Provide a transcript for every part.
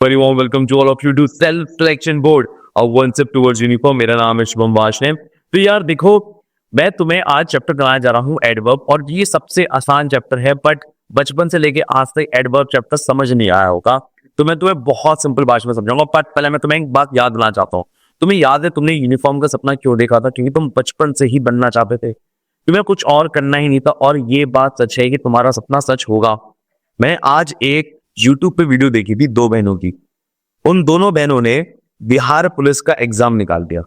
Very warm welcome to all of you to Self Selection Board, a one step towards uniform. मेरा नाम है शुभम वाशने। तो यार देखो, मैं तुम्हें आज चैप्टर कराने जा रहा हूँ एडवर्ब, और ये सबसे आसान चैप्टर है, बट बचपन से लेके आज तक एडवर्ब चैप्टर समझ नहीं आया होगा। तो मैं तुम्हें बहुत सिंपल भाषा में समझाऊंगा। बट पहले मैं तुम्हें एक बात याद दिलाना चाहता हूँ। तुम्हें याद है तुमने यूनिफॉर्म का सपना क्यों देखा था? क्योंकि तुम बचपन से ही बनना चाहते थे, तुम्हें कुछ और करना ही नहीं था। और ये बात सच है कि तुम्हारा सपना सच होगा। मैं आज एक यूट्यूब पे वीडियो देखी थी दो बहनों की। उन दोनों बहनों ने बिहार पुलिस का एग्जाम निकाल दिया,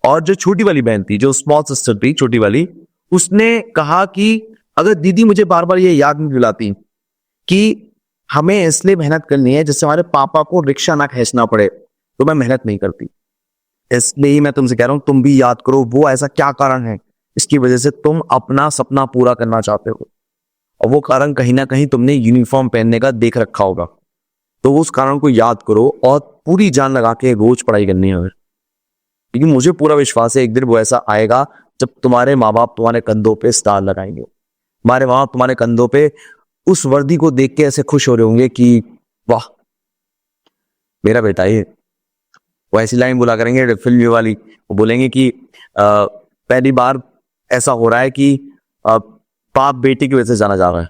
और जो छोटी वाली बहन थी, जो स्मॉल सिस्टर थी छोटी वाली, उसने कहा कि अगर दीदी मुझे बार बार ये याद नहीं दिलाती कि हमें इसलिए मेहनत करनी है जिससे हमारे पापा को रिक्शा ना खींचना पड़े, तो मैं मेहनत नहीं करती। इसलिए ही मैं तुमसे कह रहा हूं, तुम भी याद करो वो ऐसा क्या कारण है इसकी वजह से तुम अपना सपना पूरा करना चाहते हो। और वो कारण कहीं ना कहीं तुमने यूनिफॉर्म पहनने का देख रखा होगा। तो उस कारण को याद करो और पूरी जान लगा के रोज पढ़ाई करनी है। क्योंकि मुझे पूरा विश्वास है एक दिन वो ऐसा आएगा जब तुम्हारे माँ बाप तुम्हारे कंधों पे स्टार लगाएंगे। तुम्हारे माँ बाप तुम्हारे कंधों पे उस वर्दी को देख के ऐसे खुश हो रहे होंगे कि वाह मेरा बेटा ये। वो ऐसी लाइन बोला करेंगे फिल्म वाली, वो बोलेंगे कि पहली बार ऐसा हो रहा है कि बाप बेटी की वजह से जाना जा रहा है।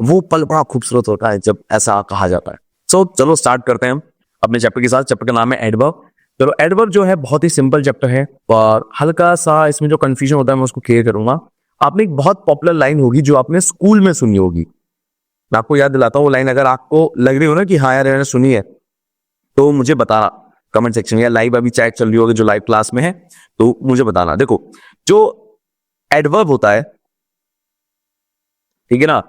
वो पल बड़ा खूबसूरत होता है जब ऐसा कहा जाता है। चलो स्टार्ट करते हैं हम अपने चैप्टर के साथ। चैप्टर का नाम है एडवर्ब। चलो, एडवर्ब जो है बहुत ही सिंपल चैप्टर है, और हल्का सा इसमें जो कंफ्यूजन होता है मैं उसको क्लियर करूंगा। आपने एक बहुत पॉपुलर लाइन होगी जो आपने स्कूल में सुनी होगी। मैं आपको याद दिलाता हूँ वो लाइन, अगर आपको लग रही हो ना कि हाँ यार मैंने सुनी है, तो मुझे बताना कमेंट सेक्शन में, या लाइव अभी चैट चल रही होगी जो लाइव क्लास में है तो मुझे बताना। देखो, जो एडवर्ब होता है, ठीक है ना,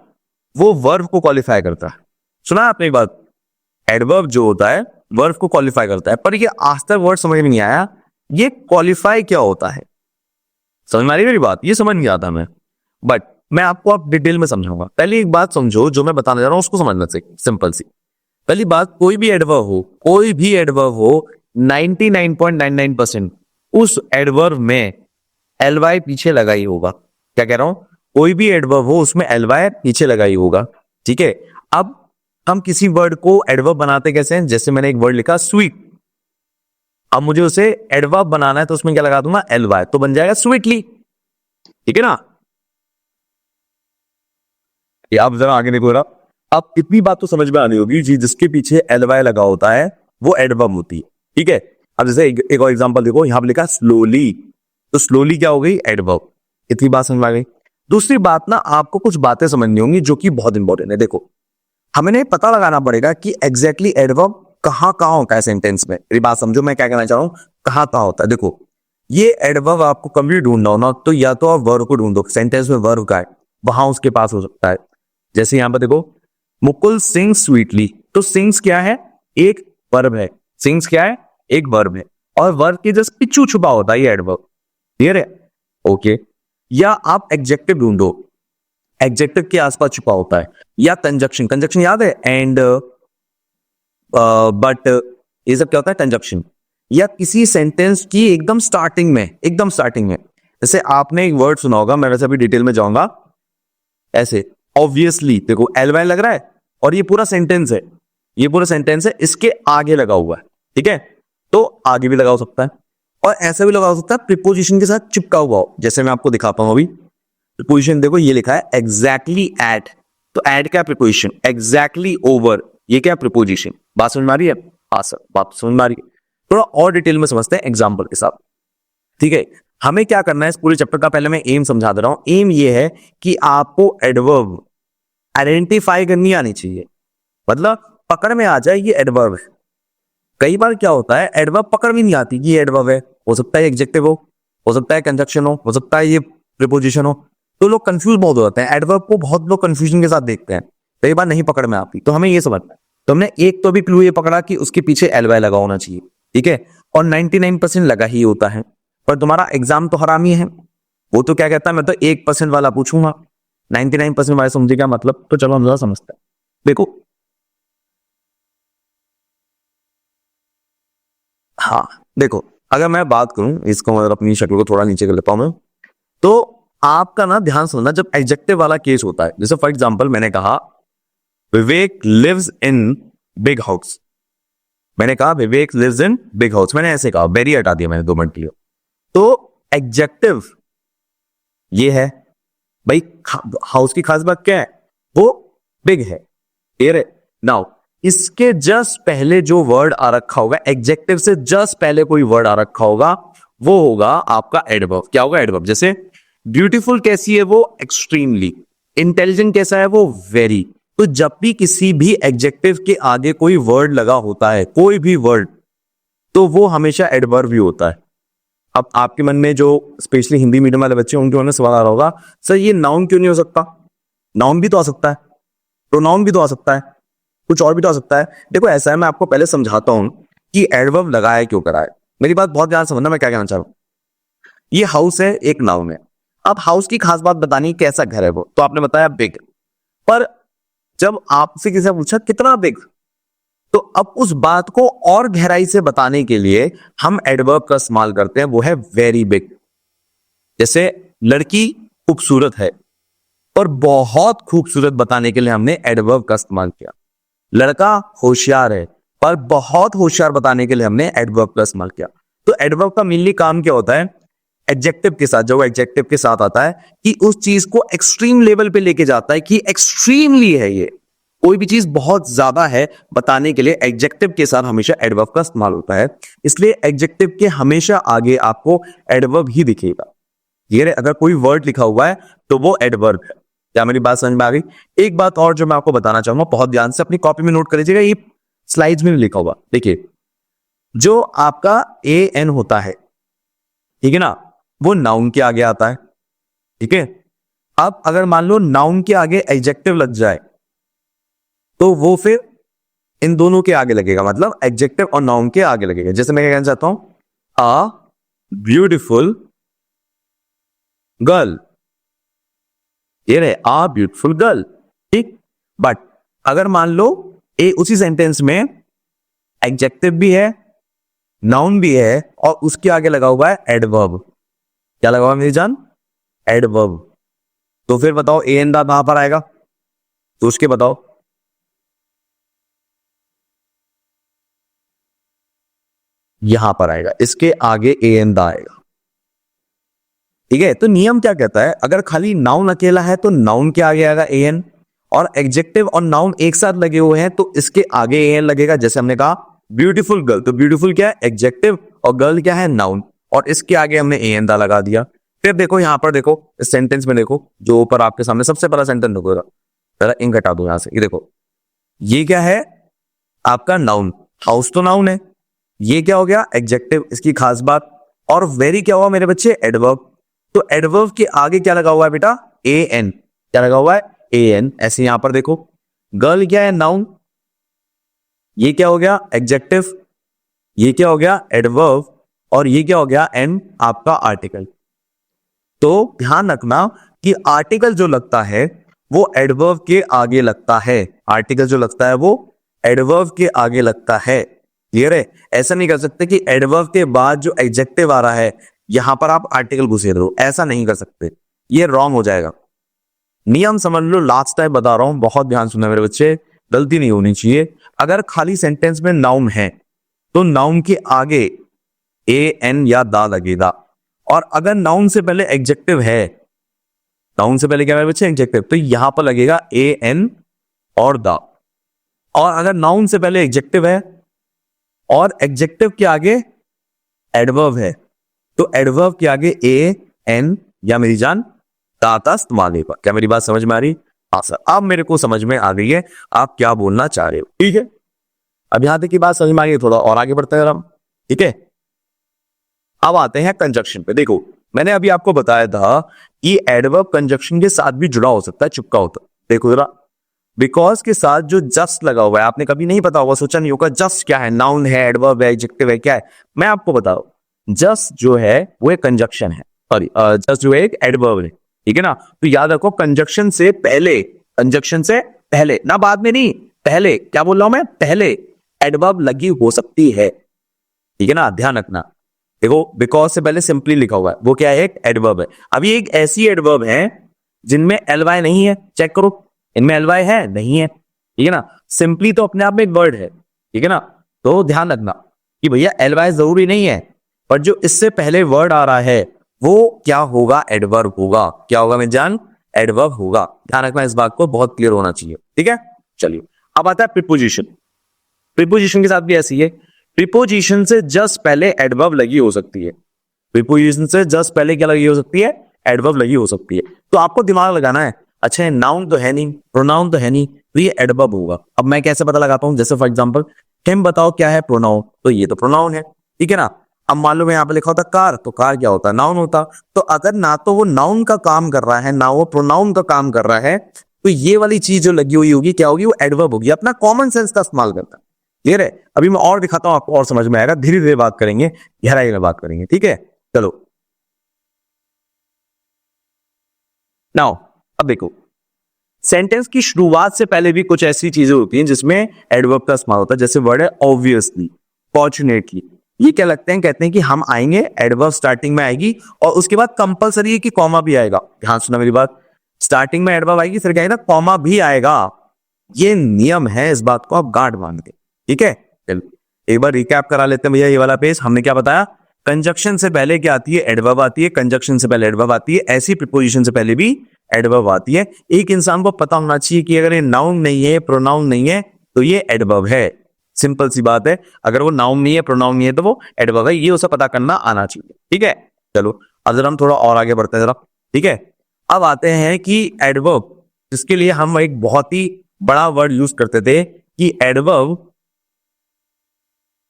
वो वर्ब को क्वालिफाई करता है। सुना है आपने एक बात? एडवर्ब जो होता है वर्ब को क्वालिफाई करता है। पर ये आज तक वर्ड समझ में नहीं आया, ये क्वालिफाई क्या होता है? समझ में आ रही मेरी बात? ये समझ नहीं आता मैं, बट मैं आपको आप डिटेल में समझाऊंगा। पहले एक बात समझो, जो मैं बताने जा रहा हूं उसको समझना चाहिए। सिंपल सी पहली बात, कोई भी एडवर्ब हो 99.99% उस एडवर्ब में एलवाई पीछे लगा ही होगा। क्या कह रहा हूं? कोई भी एडवर्ब हो उसमें एलवाई पीछे लगा ही होगा। ठीक है, अब हम किसी वर्ड को एडवर्ब बनाते कैसे हैं? जैसे मैंने एक वर्ड लिखा स्वीट, अब मुझे उसे एडवर्ब बनाना है तो उसमें क्या लगा दूंगा? एलवाई, तो बन जाएगा स्वीटली। ठीक है ना? ये आप जरा आगे देखो, अब इतनी बात तो समझ में आनी होगी जी, जिसके पीछे एलवाई लगा होता है वो एडवर्ब होती है। ठीक है, अब जैसे एक और एग्जांपल देखो, यहां पर लिखा स्लोली, तो स्लोली क्या हो गई? एडवर्ब। इतनी बात समझ में आ गई। दूसरी बात ना, आपको कुछ बातें समझनी होंगी जो कि बहुत इंपॉर्टेंट है। देखो, हमें पता लगाना पड़ेगा कि एग्जैक्टली एडवर्ब कहां होता है सेंटेंस में। मेरी बात समझो, मैं क्या कहना चाह रहा हूं, कहां होता है। देखो, ये एडवर्ब आपको कभी ढूंढना हो ना, तो या तो आप वर्ब को ढूंढो, सेंटेंस में वर्ब का है वहां उसके पास हो सकता है। जैसे यहां पर देखो, मुकुल सिंग्स स्वीटली, तो सिंग्स क्या है? एक वर्ब है। सिंग्स क्या है? एक वर्ब है, और वर्ब के जस्ट पिछू छुपा होता है ये एडवर्ब। क्लियर है? ओके। या आप एडजेक्टिव ढूंढो, एडजेक्टिव के आसपास छुपा होता है। या कंजक्शन याद है? एंड, बट, ये सब क्या होता है? कंजक्शन। या किसी सेंटेंस की एकदम स्टार्टिंग में जैसे आपने एक वर्ड सुना होगा, मैं वैसे अभी डिटेल में जाऊंगा। ऐसे ऑब्वियसली देखो, एलवाई लग रहा है और ये पूरा सेंटेंस है, इसके आगे लगा हुआ है। ठीक है, तो आगे भी लगा हो सकता है, और ऐसा भी लगा हो सकता है प्रीपोजिशन के साथ चिपका हुआ हो। जैसे मैं आपको दिखाता हूं अभी प्रीपोजिशन, देखो ये लिखा है एग्जैक्टली एट, तो एट क्या प्रीपोजिशन? एग्जैक्टली ओवर, ये क्या प्रीपोजिशन? बात समझ में आ रही है? हाँ सर, बात समझ में आ रही है। थोड़ा और डिटेल में समझते हैं एग्जांपल के साथ। ठीक है, हमें क्या करना है इस पूरे चैप्टर का, पहले मैं एम समझा दे रहा हूं। एम ये है कि आपको एडवर्ब आइडेंटिफाई करनी आनी चाहिए, मतलब पकड़ में आ जाए ये एडवर्ब है। कई बार क्या होता है, एडवर्ब पकड़ में नहीं आती कि ये एडवर्ब है। हो सकता है एडजेक्टिव हो सकता है कंजक्शन हो सकता है ये प्रीपोजिशन हो, तो लोग कंफ्यूज बहुत हो जाते हैं। एडवर्ब को बहुत लोग कंफ्यूजन के साथ देखते हैं, कई बार नहीं पकड़ में आती। तो हमें ये समझना है, तो हमने एक तो भी क्लू ये पकड़ा कि उसके पीछे एलवाई लगा होना चाहिए। ठीक है, और 99% लगा ही होता है। पर तुम्हारा एग्जाम तो हरामी है, वो तो क्या कहता है, मैं तो 1% वाला पूछूंगा, 99% वाले समझे क्या मतलब। तो चलो हम जरा समझते हैं। देखो, हाँ देखो, अगर मैं बात करूं इसको, मतलब अपनी शक्ल को थोड़ा नीचे कर लेता हूं मैं, तो आपका ना ध्यान सुनना, जब एडजेक्टिव वाला केस होता है, जैसे फॉर एग्जांपल मैंने कहा विवेक लिव्स इन बिग हाउस, मैंने कहा विवेक लिव्स इन बिग हाउस, मैंने ऐसे कहा, वेरी हटा दिया मैंने 2 मिनट के लिए। तो एडजेक्टिव ये है भाई, हाउस की खास बात क्या है, वो बिग है, क्लियर है। नाउ इसके जस्ट पहले जो वर्ड आ रखा होगा, एडजेक्टिव से जस्ट पहले कोई वर्ड आ रखा होगा, वो होगा आपका एडवर्ब। क्या होगा? एडवर्ब। जैसे ब्यूटीफुल कैसी है वो? एक्सट्रीमली। इंटेलिजेंट कैसा है वो? वेरी। तो जब भी किसी भी एडजेक्टिव के आगे कोई वर्ड लगा होता है, कोई भी वर्ड, तो वो हमेशा एडवर्ब ही होता है। अब आपके मन में जो स्पेशली हिंदी मीडियम वाले बच्चे उनके मन में सवाल आ रहा होगा, सर ये नाउन क्यों नहीं हो सकता? नाउन भी तो आ सकता है, प्रोनाउन भी तो आ सकता है, कुछ और भी तो आ सकता है। देखो ऐसा है, मैं आपको पहले समझाता हूं कि एडवर्ब लगाया क्यों करा है। मेरी बात बहुत ध्यान से समझना, मैं क्या कहना चाह रहा हूं। ये हाउस है, एक नाउन है। अब हाउस की खास बात बतानी, कैसा घर है वो, तो आपने बताया बिग। पर जब आपसे किसी ने पूछा कितना बिग, तो अब उस बात को और गहराई से बताने के लिए हम एडवर्ब का इस्तेमाल करते हैं, वो है वेरी बिग। जैसे लड़की खूबसूरत है, और बहुत खूबसूरत बताने के लिए हमने एडवर्ब का इस्तेमाल किया। लड़का होशियार है, पर बहुत होशियार बताने के लिए हमने एडवर्ब का इस्तेमाल किया। तो एडवर्ब का मेनली काम क्या होता है? एडजेक्टिव के साथ, जो एडजेक्टिव के साथ आता है, कि उस चीज को एक्सट्रीम लेवल पे लेके जाता है, कि एक्सट्रीमली है ये, कोई भी चीज बहुत ज्यादा है बताने के लिए एडजेक्टिव के साथ हमेशा एडवर्ब का इस्तेमाल होता है। इसलिए एडजेक्टिव के हमेशा आगे आपको एडवर्ब ही दिखेगा। ये अगर कोई वर्ड लिखा हुआ है तो वो एडवर्ब है। क्या मेरी बात समझ में आ गई? एक बात और जो मैं आपको बताना चाहूंगा, बहुत ध्यान से अपनी कॉपी में नोट कर लीजिएगा, ये स्लाइड्स में भी लिखा हुआ। देखिए, जो आपका ए एन होता है, ठीक है ना, वो नाउन के आगे आता है, ठीक है। अब अगर मान लो नाउन के आगे एडजेक्टिव लग जाए, तो वो फिर इन दोनों के आगे लगेगा, मतलब एडजेक्टिव और नाउन के आगे लगेगा। जैसे मैं क्या कहना चाहता हूं, अ ब्यूटिफुल गर्ल, ये रहे आ ब्यूटीफुल गर्ल, ठीक। बट अगर मान लो उसी सेंटेंस में एडजेक्टिव भी है, नाउन भी है, और उसके आगे लगा हुआ है एडवर्ब। क्या लगा हुआ है मेरी जान? एडवर्ब। तो फिर बताओ ए एन दा कहां पर आएगा? तो उसके बताओ। यहां पर आएगा, इसके आगे ए एन दा आएगा, ठीक है। तो नियम क्या कहता है, अगर खाली नाउन अकेला है तो नाउन के आगे आएगा ए एन, और एडजेक्टिव और नाउन एक साथ लगे हुए हैं तो इसके आगे ए एन लगेगा। जैसे हमने कहा ब्यूटीफुल गर्ल, तो ब्यूटीफुल क्या है? एडजेक्टिव, और गर्ल क्या है? नाउन, और इसके आगे हमने ए एन दा लगा दिया। फिर देखो यहां पर, देखो इस सेंटेंस में, देखो जो ऊपर आपके सामने सबसे पहला सेंटेंस होगा, जरा इंक हटा दो यहां से, ये देखो, ये क्या है? आपका नाउन। हाउस तो नाउन है, ये क्या हो गया? एडजेक्टिव। इसकी खास बात, और वेरी क्या हुआ मेरे बच्चे? एडवर्ब। तो एडवर्ब के आगे क्या लगा हुआ है बेटा? A N. क्या लगा हुआ है? A N. ऐसे यहां पर देखो, गर्ल क्या है? नाउन। ये क्या हो गया? एडजेक्टिव। ये क्या हो गया? एडवर्ब। और ये क्या हो गया? एन, आपका आर्टिकल। तो ध्यान रखना कि आर्टिकल जो लगता है वो एडवर्ब के आगे लगता है। आर्टिकल जो लगता है वो एडवर्ब के आगे लगता है, क्लियर है। ऐसा नहीं कर सकते कि एडवर्ब के बाद जो एडजेक्टिव आ रहा है यहां पर आप आर्टिकल घुसे दो, ऐसा नहीं कर सकते, ये रॉन्ग हो जाएगा। नियम समझ लो, लास्ट टाइम बता रहा हूं, बहुत ध्यान सुनना मेरे बच्चे, गलती नहीं होनी चाहिए। अगर खाली सेंटेंस में नाउन है तो नाउन के आगे ए एन या दा लगेगा, और अगर नाउन से पहले एडजेक्टिव है, नाउन से पहले क्या मेरे बच्चे? एडजेक्टिव, तो यहां पर लगेगा ए एन और दा। और अगर नाउन से पहले एडजेक्टिव है और एडजेक्टिव के आगे एडवर्ब है, तो एडवर्ब के आगे ए एन या मेरी जान दाता इस्तेमाल होगा। क्या मेरी बात समझ में आ रही? हाँ सर, अब मेरे को समझ में आ गई है आप क्या बोलना चाह रहे हो, ठीक है। अब यहां तक की बात समझ में आ गई, थोड़ा और आगे बढ़ते हैं हम, ठीक है। अब आते हैं कंजक्शन पे। देखो मैंने अभी आपको बताया था कि एडवर्ब कंजक्शन के साथ भी जुड़ा हो सकता है, चिपका होता है। देखो जरा, बिकॉज के साथ जो जस्ट लगा हुआ है, आपने कभी नहीं पता होगा, सोचा नहीं होगा जस्ट क्या है, नाउन है, एडवर्ब है, एडजेक्टिव है, क्या है। मैं आपको बताऊं, जस्ट जो है वो एक कंजक्शन है, सॉरी जस्ट जो है एक एडवर्ब है, ठीक है ना। तो याद रखो, कंजक्शन से पहले, कंजक्शन से पहले ना, बाद में नहीं, पहले। क्या बोल रहा हूं मैं? पहले एडवर्ब लगी हो सकती है, ठीक है ना, ध्यान रखना। देखो बिकॉज से पहले सिंपली लिखा हुआ है, वो क्या है? एक एडवर्ब है। अब ये एक ऐसी एडवर्ब है जिनमें एलवाई नहीं है, चेक करो, इनमें एलवाई है? नहीं है, ठीक है ना। सिंपली तो अपने आप में एक वर्ड है, ठीक है ना। तो ध्यान रखना कि भैया एलवाई जरूरी नहीं है, पर जो इससे पहले वर्ड आ रहा है वो क्या होगा, एडवर्ब होगा। क्या होगा मेरी जान, एडवर्ब होगा। ध्यान रखना इस बात को, बहुत क्लियर होना चाहिए, ठीक है। चलिए अब आता है प्रीपोजिशन। प्रीपोजिशन के साथ भी ऐसी है, प्रीपोजिशन से जस्ट पहले एडवर्ब लगी हो सकती है। प्रीपोजिशन से जस्ट पहले क्या लगी हो सकती है, एडवर्ब लगी हो सकती है। तो आपको दिमाग लगाना है, अच्छा ये नाउन तो है नहीं, प्रोनाउन तो है नहीं, तो ये एडवर्ब होगा। अब मैं कैसे पता लगाता हूं, जैसे फॉर एग्जांपल हिम बताओ क्या है, प्रोनाउन, तो ये तो प्रोनाउन है, ठीक है ना। अब मान लो मैं यहाँ पे लिखा होता कार, तो कार क्या होता है, नाउन होता। तो अगर ना तो वो नाउन का काम कर रहा है ना वो प्रोनाउन का काम कर रहा है, तो ये वाली चीज जो लगी हुई होगी क्या होगी, वो एडवर्ब होगी। अपना कॉमन सेंस का इस्तेमाल करता है, क्लियर है। अभी मैं और दिखाता हूं आपको, और समझ में आएगा, धीरे धीरे बात करेंगे, गहराई में बात करेंगे, ठीक है। चलो नाउ अब देखो, सेंटेंस की शुरुआत से पहले भी कुछ ऐसी चीजें होती हैं जिसमें एडवर्ब का इस्तेमाल होता है। जैसे वर्ड है ऑब्वियसली, फॉर्चुनेटली, ये क्या लगते हैं, कहते हैं कि हम आएंगे, एडवर्ब स्टार्टिंग में आएगी और उसके बाद कंपलसरी है कि कॉमा भी आएगा। ध्यान सुना मेरी बात, स्टार्टिंग में एडवर्ब आएगी, फिर क्या है ना, कॉमा भी आएगा। ये नियम है, इस बात को आप गांठ बांध के, ठीक है। चलो एक बार रिकैप करा लेते हैं भैया, ये वाला पेज हमने क्या बताया, कंजक्शन से पहले क्या आती है, एडवर्ब आती है। कंजक्शन से पहले एडवर्ब आती है, ऐसी प्रीपोजिशन से पहले भी एडवर्ब आती है। एक इंसान को पता होना चाहिए कि अगर ये नाउन नहीं है, प्रोनाउन नहीं है, तो ये एडवर्ब है। सिंपल सी बात है, अगर वो नाउन नहीं है, प्रोनाउन नहीं है, तो वो एडवर्ब है। ये उसे पता करना आना चाहिए, ठीक है। चलो अब जरा हम थोड़ा और आगे बढ़ते हैं जरा, ठीक है। अब आते हैं कि एडवर्ब, जिसके लिए हम एक बहुत ही बड़ा वर्ड यूज करते थे कि एडवर्ब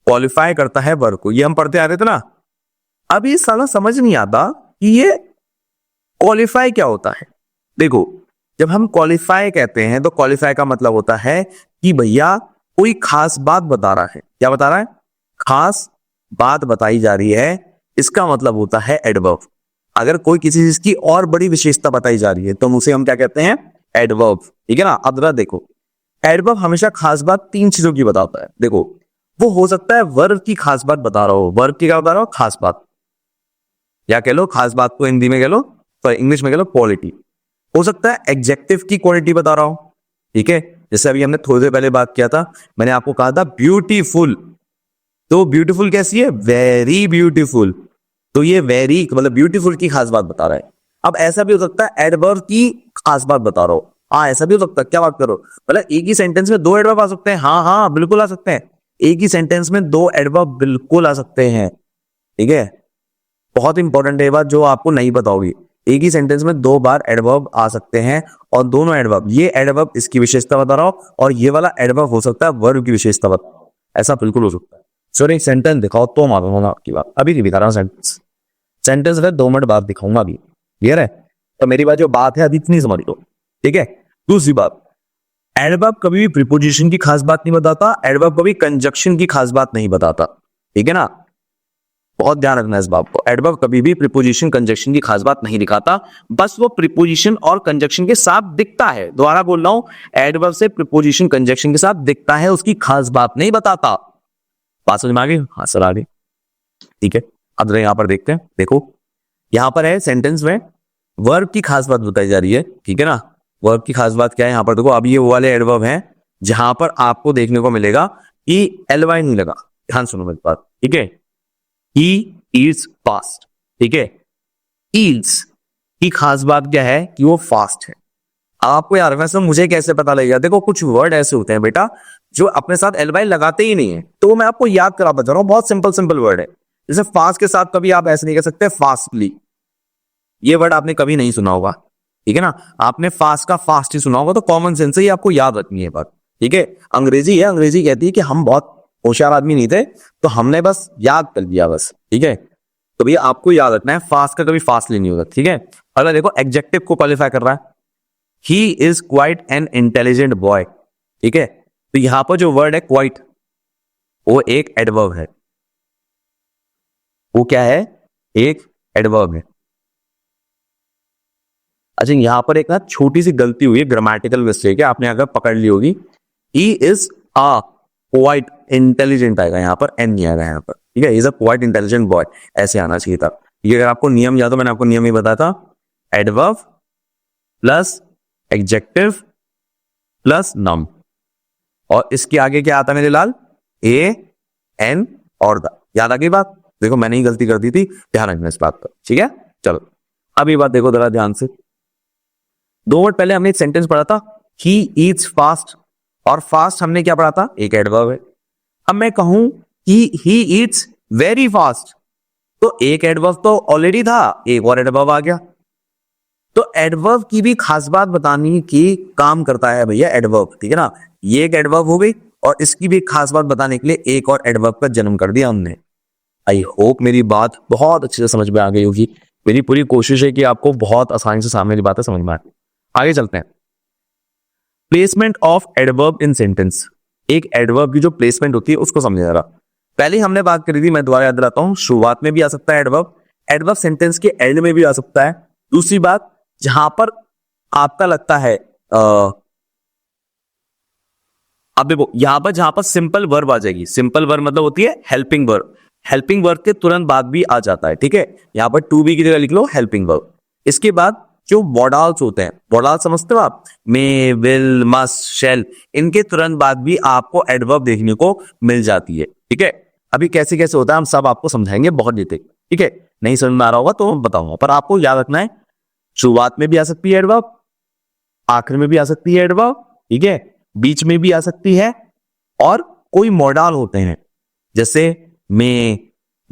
क्वालिफाई करता है वर्ब को। ये हम पढ़ते आ रहे थे ना। अब ये साला समझ नहीं आता कि ये क्वालिफाई क्या होता है। देखो, जब हम क्वालिफाई कहते हैं तो क्वालिफाई का मतलब होता है कि भैया कोई खास बात बता रहा है। क्या बता रहा है, खास बात बताई जा रही है, इसका मतलब होता है एडवर्ब। अगर कोई किसी चीज की और बड़ी विशेषता बताई जा रही है तो उसे हम क्या कहते हैं, एडवर्ब, ठीक है ना। अब जरा देखो, एडवर्ब हमेशा खास बात तीन चीजों की बताता है। देखो, वो हो सकता है वर्ब की खास बात बता रहा हो, वर्ब की क्या बता रहा हो, खास बात, या कह लो खास बात को हिंदी में कह लो, तो इंग्लिश में कह लो क्वालिटी। हो सकता है एडजेक्टिव की क्वालिटी बता रहा हूं, ठीक है। जैसे अभी हमने थोड़ी देर पहले बात किया था, मैंने आपको कहा था ब्यूटीफुल, तो ब्यूटीफुल कैसी है, वेरी ब्यूटीफुल। तो ये वेरी मतलब ब्यूटीफुल की खास बात बता रहा है। अब ऐसा भी हो सकता है एडवर्ब की खास बात बता रहा हो, हाँ ऐसा भी हो सकता है। क्या बात करो, मतलब एक ही सेंटेंस में दो एडवर्ब आ सकते हैं, हाँ हाँ बिल्कुल आ सकते हैं। एक ही सेंटेंस में दो एडवर्ब बिल्कुल आ सकते हैं, ठीक है। बहुत इंपॉर्टेंट है बात, जो आपको नहीं पता होगी। एक ही सेंटेंस में दो बार एडवर्ब आ सकते हैं और दोनों एडवर्ब, ये एडवर्ब इसकी विशेषता बता रहा हो और ये वाला एडवर्ब हो सकता है वर्ब की विशेषता बता रहा हो। ऐसा बिल्कुल हो सकता है। सर एक सेंटेंस दिखाओ तो मालूम आपकी बात, अभी नहीं दिखा रहा हूं सेंटेंस, सेंटेंस है 2 मिनट बाद दिखाऊंगा अभी, क्लियर है। तो मेरी बात जो बात है अभी इतनी समझ लो, ठीक है। दूसरी बात, एडवर्ब कभी भी प्रीपोजिशन की खास बात नहीं बताता, एडवर्ब कभी कंजक्शन की खास बात नहीं बताता, ठीक है ना। बहुत ध्यान रखना इस बात को, एडवर्ब कभी भी प्रीपोजिशन कंजक्शन की खास बात नहीं दिखाता, बस वो प्रीपोजिशन और कंजक्शन के साथ दिखता है। दोबारा बोल रहा हूं, एडवर्ब से प्रीपोजिशन कंजक्शन के साथ दिखता है, उसकी खास बात नहीं बताता। बात समझ में आ गई, हाँ सर आ गई, ठीक है। अब यहां पर देखते हैं, देखो यहां पर है सेंटेंस में वर्ब की खास बात बताई जा रही है, ठीक है ना। वर्ब की खास बात क्या है, यहां पर देखो, अब ये वो वाले एडवर्ब हैं जहां पर आपको देखने को मिलेगा कि एलवाई नहीं लगा। ध्यान सुनो मेरी बात, ठीक है। He is fast, ठीक है। Eats की खास बात क्या है कि वो फास्ट है। आपको यार वैसे मुझे कैसे पता लगेगा, देखो कुछ वर्ड ऐसे होते हैं बेटा जो अपने साथ एलवाई लगाते ही नहीं है, तो मैं आपको याद करा बता रहा हूं, बहुत सिंपल सिंपल वर्ड है। जैसे फास्ट के साथ कभी आप ऐसे नहीं कह सकते फास्टली, ये वर्ड आपने कभी नहीं सुना होगा, ठीक है ना। आपने फास्ट का फास्ट ही सुना होगा, तो कॉमन सेंस से ही आपको याद रखनी है बात, ठीक है। अंग्रेजी है, अंग्रेजी कहती है कि हम बहुत होशियार आदमी नहीं थे तो हमने बस याद कर लिया बस, ठीक है। तो भैया आपको याद रखना है फास्ट का कभी फास्टली नहीं होगा, ठीक है। अगर देखो एडजेक्टिव को क्वालिफाई कर रहा है, he is quite an intelligent boy, ठीक है। तो यहां पर जो वर्ड है क्वाइट, वो एक एडवर्ब है। वो क्या है, एक एडवर्ब है। अच्छा यहां पर एक ना छोटी सी गलती हुई है, ग्रामेटिकल मिस्टेक है, आपने अगर पकड़ ली होगी। He is a quite intelligent आएगा, यहां पर एन नहीं आएगा यहां पर, ठीक है। Is a quite intelligent boy, ऐसे आना चाहिए था। ये अगर आपको नियम याद हो, मैंने आपको नियम ही बताया था, adverb plus adjective plus noun, और इसके आगे क्या आता है मेरे लाल, ए एन और द। याद आ गई बात? देखो मैंने ही गलती कर दी थी, ध्यान रखना इस बात का, ठीक है। चलो अब ये बात देखो जरा ध्यान से। 2 वर्ड पहले हमने एक सेंटेंस पढ़ा था, ही ईट्स फास्ट, और फास्ट हमने क्या पढ़ा था? एक एडवर्ब है। अब मैं कहूं ही ईट्स वेरी फास्ट, तो एक एडवर्ब तो ऑलरेडी था, एक और एडवर्ब आ गया। तो एडवर्ब की भी खास बात बतानी कि काम करता है भैया एडवर्ब, ठीक है ना। ये एक एडवर्ब हो गई और इसकी भी खास बात बताने के लिए एक और एडवर्ब का जन्म कर दिया हमने। आई होप मेरी बात बहुत अच्छे से समझ में आ गई होगी। मेरी पूरी कोशिश है कि आपको बहुत आसानी से सामने की बातें समझ में आए। आगे चलते हैं। Placement of adverb in sentence. एक एडवर्ब की जो प्लेसमेंट होती है उसको समझे जरा। पहले हमने बात करी थी, मैं दोबारा याद दिलाता हूं, शुरुआत में भी आ सकता है एडवर्ब, एडवर्ब सेंटेंस के एंड में भी आ सकता है। दूसरी बात, जहां पर आपका लगता है अब देखो यहां पर जहां पर सिंपल वर्ब आ जाएगी, सिंपल वर्ब मतलब होती है हेल्पिंग वर्ब, हेल्पिंग वर्ब के तुरंत बाद भी आ जाता है, ठीक है। यहां पर टू बी की जगह लिख लो हेल्पिंग वर्ब। इसके बाद जो वोडाल्स होते हैं, वोडाल समझते हो आप, मे, विल, मस्ट, शैल, इनके तुरंत बाद भी आपको एडवर्ब देखने को मिल जाती है, ठीक है। अभी कैसे कैसे होता है हम सब आपको समझाएंगे बहुत डिटेल, ठीक है। नहीं समझ में आ रहा होगा तो मैं बताऊंगा, पर आपको याद रखना है शुरुआत में भी आ सकती है एडवर्ब, आखिर में भी आ सकती है एडवर्ब, ठीक है, बीच में भी आ सकती है, और कोई मॉडल होते हैं जैसे मे,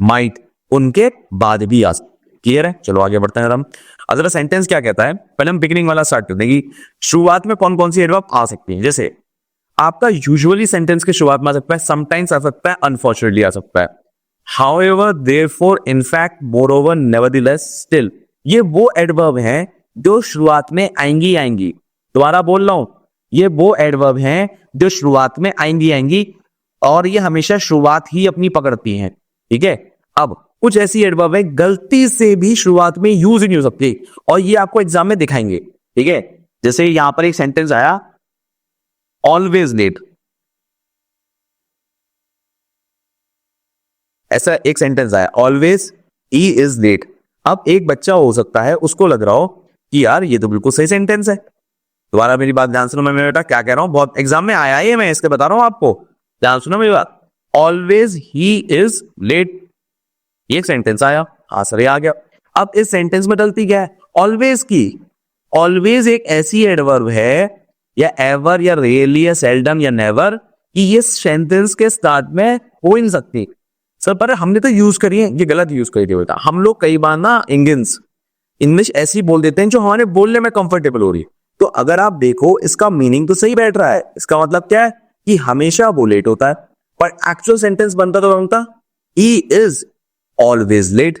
माइट, उनके बाद भी आ सकती है। क्लियर है? चलो आगे बढ़ते हैं हम। अगला सेंटेंस क्या कहता है, पहले हम बिगिनिंग वाला स्टार्ट करते हैं कि शुरुआत में कौन कौन सी एडवर्ब आ सकती है। जैसे आपका यूजुअली सेंटेंस के शुरुआत में आ सकता है, समटाइम्स आ सकता है, अनफॉर्चुनेटली आ सकता है, however, therefore, in fact, moreover, nevertheless, still, ये वो एडवर्ब हैं जो शुरुआत में आएंगी। दोबारा बोल रहा हूं, ये वो एडवर्ब हैं जो शुरुआत में आएंगी और ये हमेशा शुरुआत ही अपनी पकड़ती हैं, ठीक है। अब कुछ ऐसी एडवर्ब है गलती से भी शुरुआत में यूज ही नहीं हो सकती, और ये आपको एग्जाम में दिखाएंगे, ठीक है। जैसे यहां पर एक सेंटेंस आया, ऑलवेज लेट, ऐसा एक सेंटेंस आया, ऑलवेज ही इज लेट। अब एक बच्चा हो सकता है उसको लग रहा हो कि यार ये तो बिल्कुल सही सेंटेंस है। दोबारा मेरी बात ध्यान सुनो, मैं मेरा बेटा क्या कह रहा हूं, बहुत एग्जाम में आया है, मैं इसके बता रहा हूं आपको, ध्यान सुनो मेरी बात। ऑलवेज ही इज लेट, ये एक सेंटेंस आया, हाँ सर ये आ गया। अब इस सेंटेंस में गलती क्या है? ऑलवेज की। ऑलवेज एक ऐसी एडवर्ब है, या एवर, या रियली, या सेल्डम, या नेवर, कि ये सेंटेंस के स्टार्ट में हो ही नहीं सकती। सर पर हमने तो यूज करी है, ये गलत यूज करी थी बेटा। हम लोग कई बार ना इंग्लिश ऐसी बोल देते हैं जो हमारे बोलने में कंफर्टेबल हो रही है। तो अगर आप देखो इसका मीनिंग तो सही बैठ रहा है, इसका मतलब क्या है कि हमेशा वो लेट होता है, पर एक्चुअल सेंटेंस बनता ही इज ऑलवेज लेट।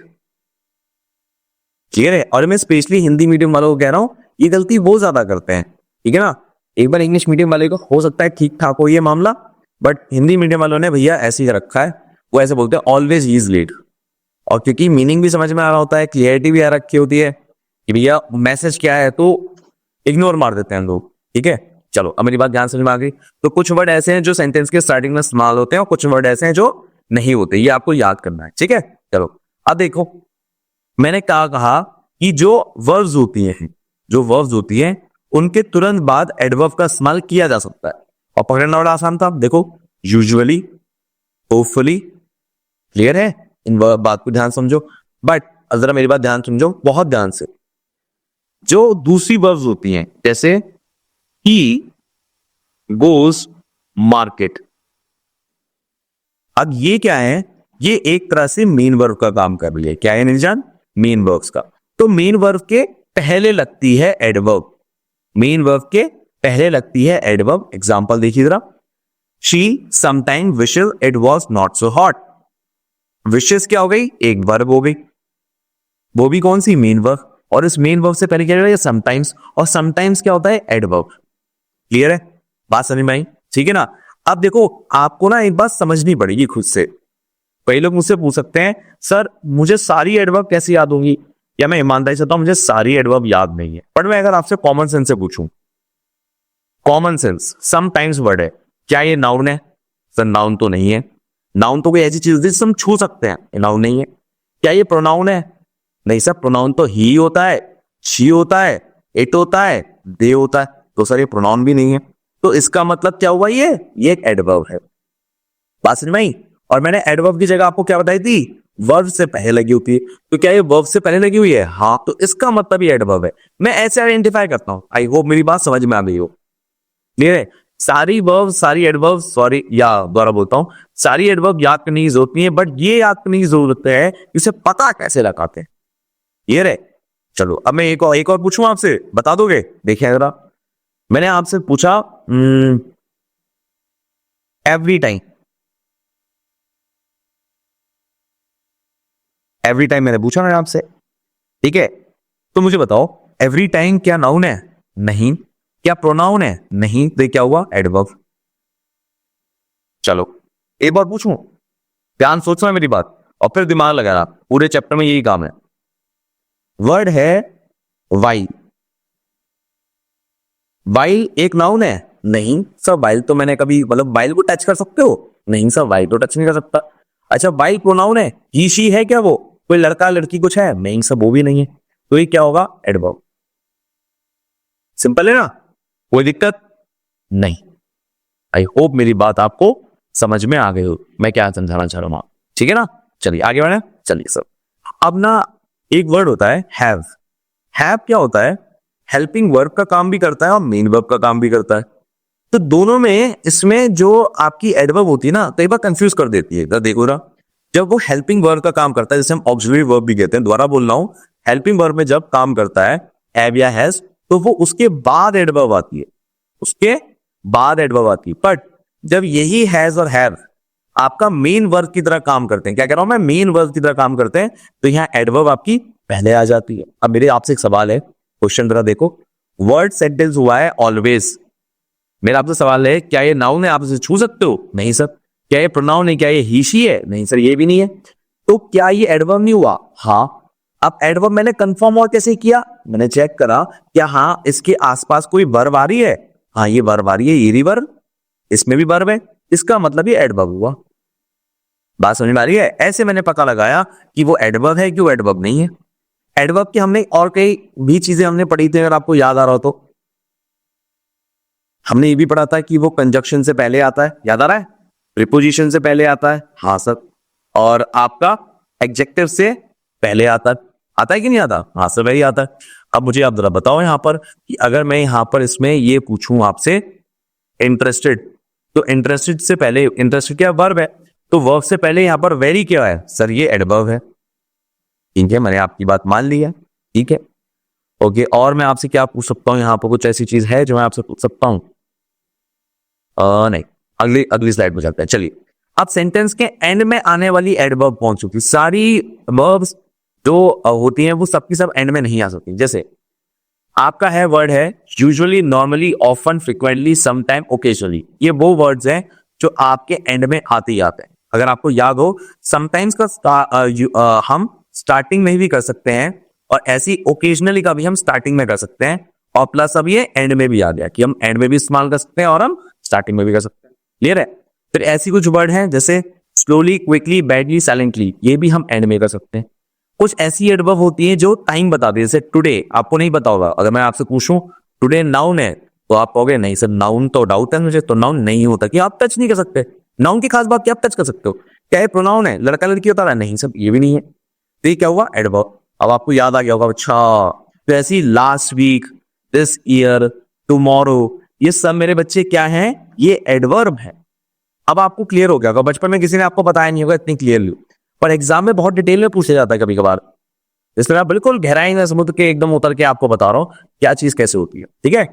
क्लियर है? और मैं स्पेशली हिंदी मीडियम वालों को कह रहा हूं, ये गलती वो ज्यादा करते हैं, ठीक है ना। एक बार इंग्लिश मीडियम वाले को हो सकता है ठीक ठाक हो ये मामला, बट हिंदी मीडियम वालों ने भैया ऐसे ही रखा है, वो ऐसे बोलते हैं ऑलवेज इज लेट। और क्योंकि मीनिंग भी समझ में आ रहा होता है, क्लियरिटी भी आ रखी होती है कि भैया मैसेज क्या है, तो इग्नोर मार देते हैं लोग, ठीक है। चलो अब मेरी बात ध्यान समझ में आ गई। तो कुछ वर्ड ऐसे हैं जो सेंटेंस के स्टार्टिंग में इस्तेमाल होते हैं, और कुछ वर्ड ऐसे हैं जो नहीं होते, ये आपको याद करना है, ठीक है। चलो अब देखो, मैंने क्या कहा कि जो वर्ब्स होती हैं उनके तुरंत बाद एडवर्ब का इस्तेमाल किया जा सकता है, और पकड़ना बड़ा आसान था। देखो यूजुअली, होपफुली, क्लियर है? इन बात को ध्यान समझो, बट जरा मेरी बात ध्यान समझो बहुत ध्यान से। जो दूसरी वर्ब्स होती हैं जैसे ही गोज मार्केट, अब ये क्या है? ये एक तरह से मेन वर्ब का काम कर रही है। क्या है निजान? मेन वर्ब्स का। तो मेन वर्ब के पहले लगती है एडवर्ब, मेन वर्ब के पहले लगती है एडवर्ब। एग्जांपल देखिए जरा, she sometime wishes it was not so hot. Wishes क्या हो गई? एक वर्ब हो गई, वो भी कौन सी? Main verb. और इस मेन वर्ब से पहले क्या है? समटाइम्स, और समटाइम्स क्या होता है? एडवर्ब। क्लियर है? बात समझ में आई? ठीक है ना। अब देखो आपको ना एक बात समझनी पड़ेगी खुद से। कई लोग मुझसे पूछ सकते हैं सर मुझे सारी एडवर्ब कैसे याद होंगी, या मैं ईमानदारी से बताऊं मुझे सारी एडवर्ब याद नहीं है। पर मैं अगर आपसे कॉमन सेंस से पूछूं, कॉमन सेंस समटाइम्स वर्ड है, क्या ये नाउन है? सर नाउन तो नहीं है। नाउन तो कोई ऐसी चीज जिसे हम छू सकते हैं, ये नाउन नहीं है। क्या ये प्रोनाउन है? नहीं सर, प्रोनाउन तो ही होता है, शी होता है, इट होता है, दे होता है। तो सर ये प्रोनाउन भी नहीं है। तो इसका मतलब क्या हुआ? ये एक एडवर्ब है। बात समझ में आई? और मैंने एडवर्ब की जगह आपको क्या बताई थी, वर्ब से पहले लगी होती है। तो क्या ये वर्ब से पहले लगी हुई है? हाँ, तो इसका मतलब ये एडवर्ब है। मैं ऐसे आइडेंटिफाई करता हूं। आई होप मेरी बात समझ में आ गई हो। क्लियर है? सारी वर्ब, सारी एडवर्ब, सॉरी या दोबारा बोलता हूं, सारी एडवर्ब याद करने की जरूरत नहीं है, बट ये याद करने की जरूरत है इसे पता कैसे लगाते हैं। ये रहे। चलो अब मैं एक और पूछूं आपसे, बता दोगे? देखिए जरा, मैंने आपसे पूछा एवरी टाइम। एवरी टाइम मैंने पूछा ना आपसे, ठीक है? तो मुझे बताओ, एवरी टाइम क्या नाउन है? नहीं। क्या प्रोनाउन है? नहीं। तो क्या हुआ? एडवर्ब। चलो एक बार पूछूं, ध्यान सोचना मेरी बात और फिर दिमाग लगाना। पूरे चैप्टर में यही काम है। वर्ड है वाइल। वाइल एक नाउन है? नहीं सर, वाइल तो मैंने कभी, मतलब वाइल को टच कर सकते हो? नहीं सर, वाइल तो टच नहीं कर सकता। अच्छा, वाइल प्रोनाउन है? ही शी है क्या? वो कोई लड़का लड़की कुछ है? नहीं सर, वो भी नहीं है। तो ये क्या होगा? एडवर्ब। सिंपल है ना, कोई दिक्कत नहीं। आई होप मेरी बात आपको समझ में आ गई हो, मैं क्या समझाना चाह रहा हूं। ठीक है ना? चलिए आगे बढ़े। चलिए सर, अब ना एक वर्ड होता है हैव। हैव क्या होता है? हेल्पिंग वर्ब का काम भी करता है और मेन वर्ब का काम भी करता है। तो दोनों में इसमें जो आपकी एडवर्ब होती है ना, कई बार कंफ्यूज कर देती है। इधर देखो ना, जब वो हेल्पिंग वर्ब का काम करता है, जैसे हम ऑक्सिलरी वर्ब भी कहते हैं, दोबारा बोल रहा हूं, हेल्पिंग वर्ब में जब काम करता है हैव या हैज, तो वो उसके बाद एडवर्ब आती है, उसके बाद एडवर्ब आती है। बट जब यही हैज और हैव आपका मेन वर्ब की तरह काम करते हैं, क्या कह रहा हूं मैं, मेन वर्ब की तरह काम करते हैं, तो यहां एडवर्ब आपकी पहले आ जाती है। अब मेरे आपसे एक सवाल है, क्वेश्चन जरा देखो। वर्ड सेंटेंस हुआ है ऑलवेज। मेरा आपसे सवाल है, क्या ये नाउन है? आप इसे छू सकते हो? नहीं सर। क्या ये प्रोनाउन है? क्या ये ही शी है? नहीं सर, ये भी नहीं है। तो क्या ये एडवर्ब नहीं हुआ? हाँ। अब एडवर्ब मैंने कंफर्म और कैसे किया? मैंने चेक करा, क्या हाँ इसके आसपास कोई वर्ब आ रही है? हाँ, ये वर्ब आ रही है, ये रिवर्ब, इसमें भी वर्ब है, इसका मतलब ये एडवर्ब हुआ। बात समझ में आ रही है? ऐसे मैंने पता लगाया कि वो एडवर्ब है कि वो एडवर्ब नहीं है। एडवर्ब की हमने और कई भी चीजें हमने पढ़ी थी, अगर आपको याद आ रहा हो तो। हमने ये भी पढ़ा था कि वो कंजक्शन से पहले आता है, याद आ रहा है? प्रीपोजिशन से पहले आता है, हाँ सर। और आपका एडजेक्टिव से पहले आता है कि नहीं आता? हाँ सर, वही आता है। अब मुझे आप जरा बताओ यहां पर कि अगर मैं यहां पर इसमें ये पूछूं आपसे इंटरेस्टेड, तो इंटरेस्टेड से पहले, इंटरेस्टेड क्या वर्ब है, तो वर्ब से पहले यहां पर वेरी क्या है? सर ये एडवर्ब है। ठीक है, मैंने आपकी बात मान ली है। ठीक है, ओके। और मैं आपसे क्या पूछ सकता हूं? यहां पर कुछ ऐसी चीज है जो मैं आपसे पूछ सकता हूं? नहीं, अगली अगली स्लाइड में चलते हैं। चलिए, अब सेंटेंस के एंड में आने वाली एडवर्ब पहुंच चुकी। सारी वर्ब्स जो होती हैं वो सबकी सब एंड में नहीं आ सकती। जैसे आपका है वर्ड है usually, normally, often, frequently, sometime, occasionally. ये वो वर्ड्स हैं जो आपके एंड में आते ही आते हैं। अगर आपको याद हो, समटाइम्स का हम स्टार्टिंग में भी कर सकते हैं, और ऐसी ओकेजनली का भी हम स्टार्टिंग में कर सकते हैं। और प्लस अब ये एंड में भी आ गया कि हम एंड में भी इस्तेमाल कर सकते हैं और हम स्टार्टिंग में भी कर सकते हैं। क्लियर है? फिर ऐसी कुछ वर्ड हैं जैसे स्लोली, क्विकली, बैडली, साइलेंटली, ये भी हम एंड में कर सकते हैं। कुछ ऐसी एडवर्ब होती है जो टाइम बताती है, जैसे टुडे। आपको नहीं पता होगा, अगर मैं आपसे पूछूं टुडे नाउन है, तो आप कहोगे नहीं सर, नाउन तो डाउट है मुझे, तो नाउन नहीं होता कि आप टच नहीं कर सकते। नाउन की खास बात क्या, आप टच कर सकते हो? क्या है? प्रोनाउन है, लड़का लड़की होता है? नहीं सर, ये भी नहीं है। तो ये क्या हुआ? एडवर्ब। अब आपको याद आ गया होगा, अच्छा तो ऐसी last week, this year, tomorrow, ये सब मेरे बच्चे क्या हैं? ये एडवर्ब है। अब आपको क्लियर हो गया होगा, बचपन में किसी ने आपको बताया नहीं होगा इतनी क्लियरली, पर एग्जाम में बहुत डिटेल में पूछा जाता है कभी कभार। इसलिए मैं बिल्कुल गहराई में समुद्र के एकदम उतर के आपको बता रहा हूं क्या चीज कैसे होती है। ठीक है?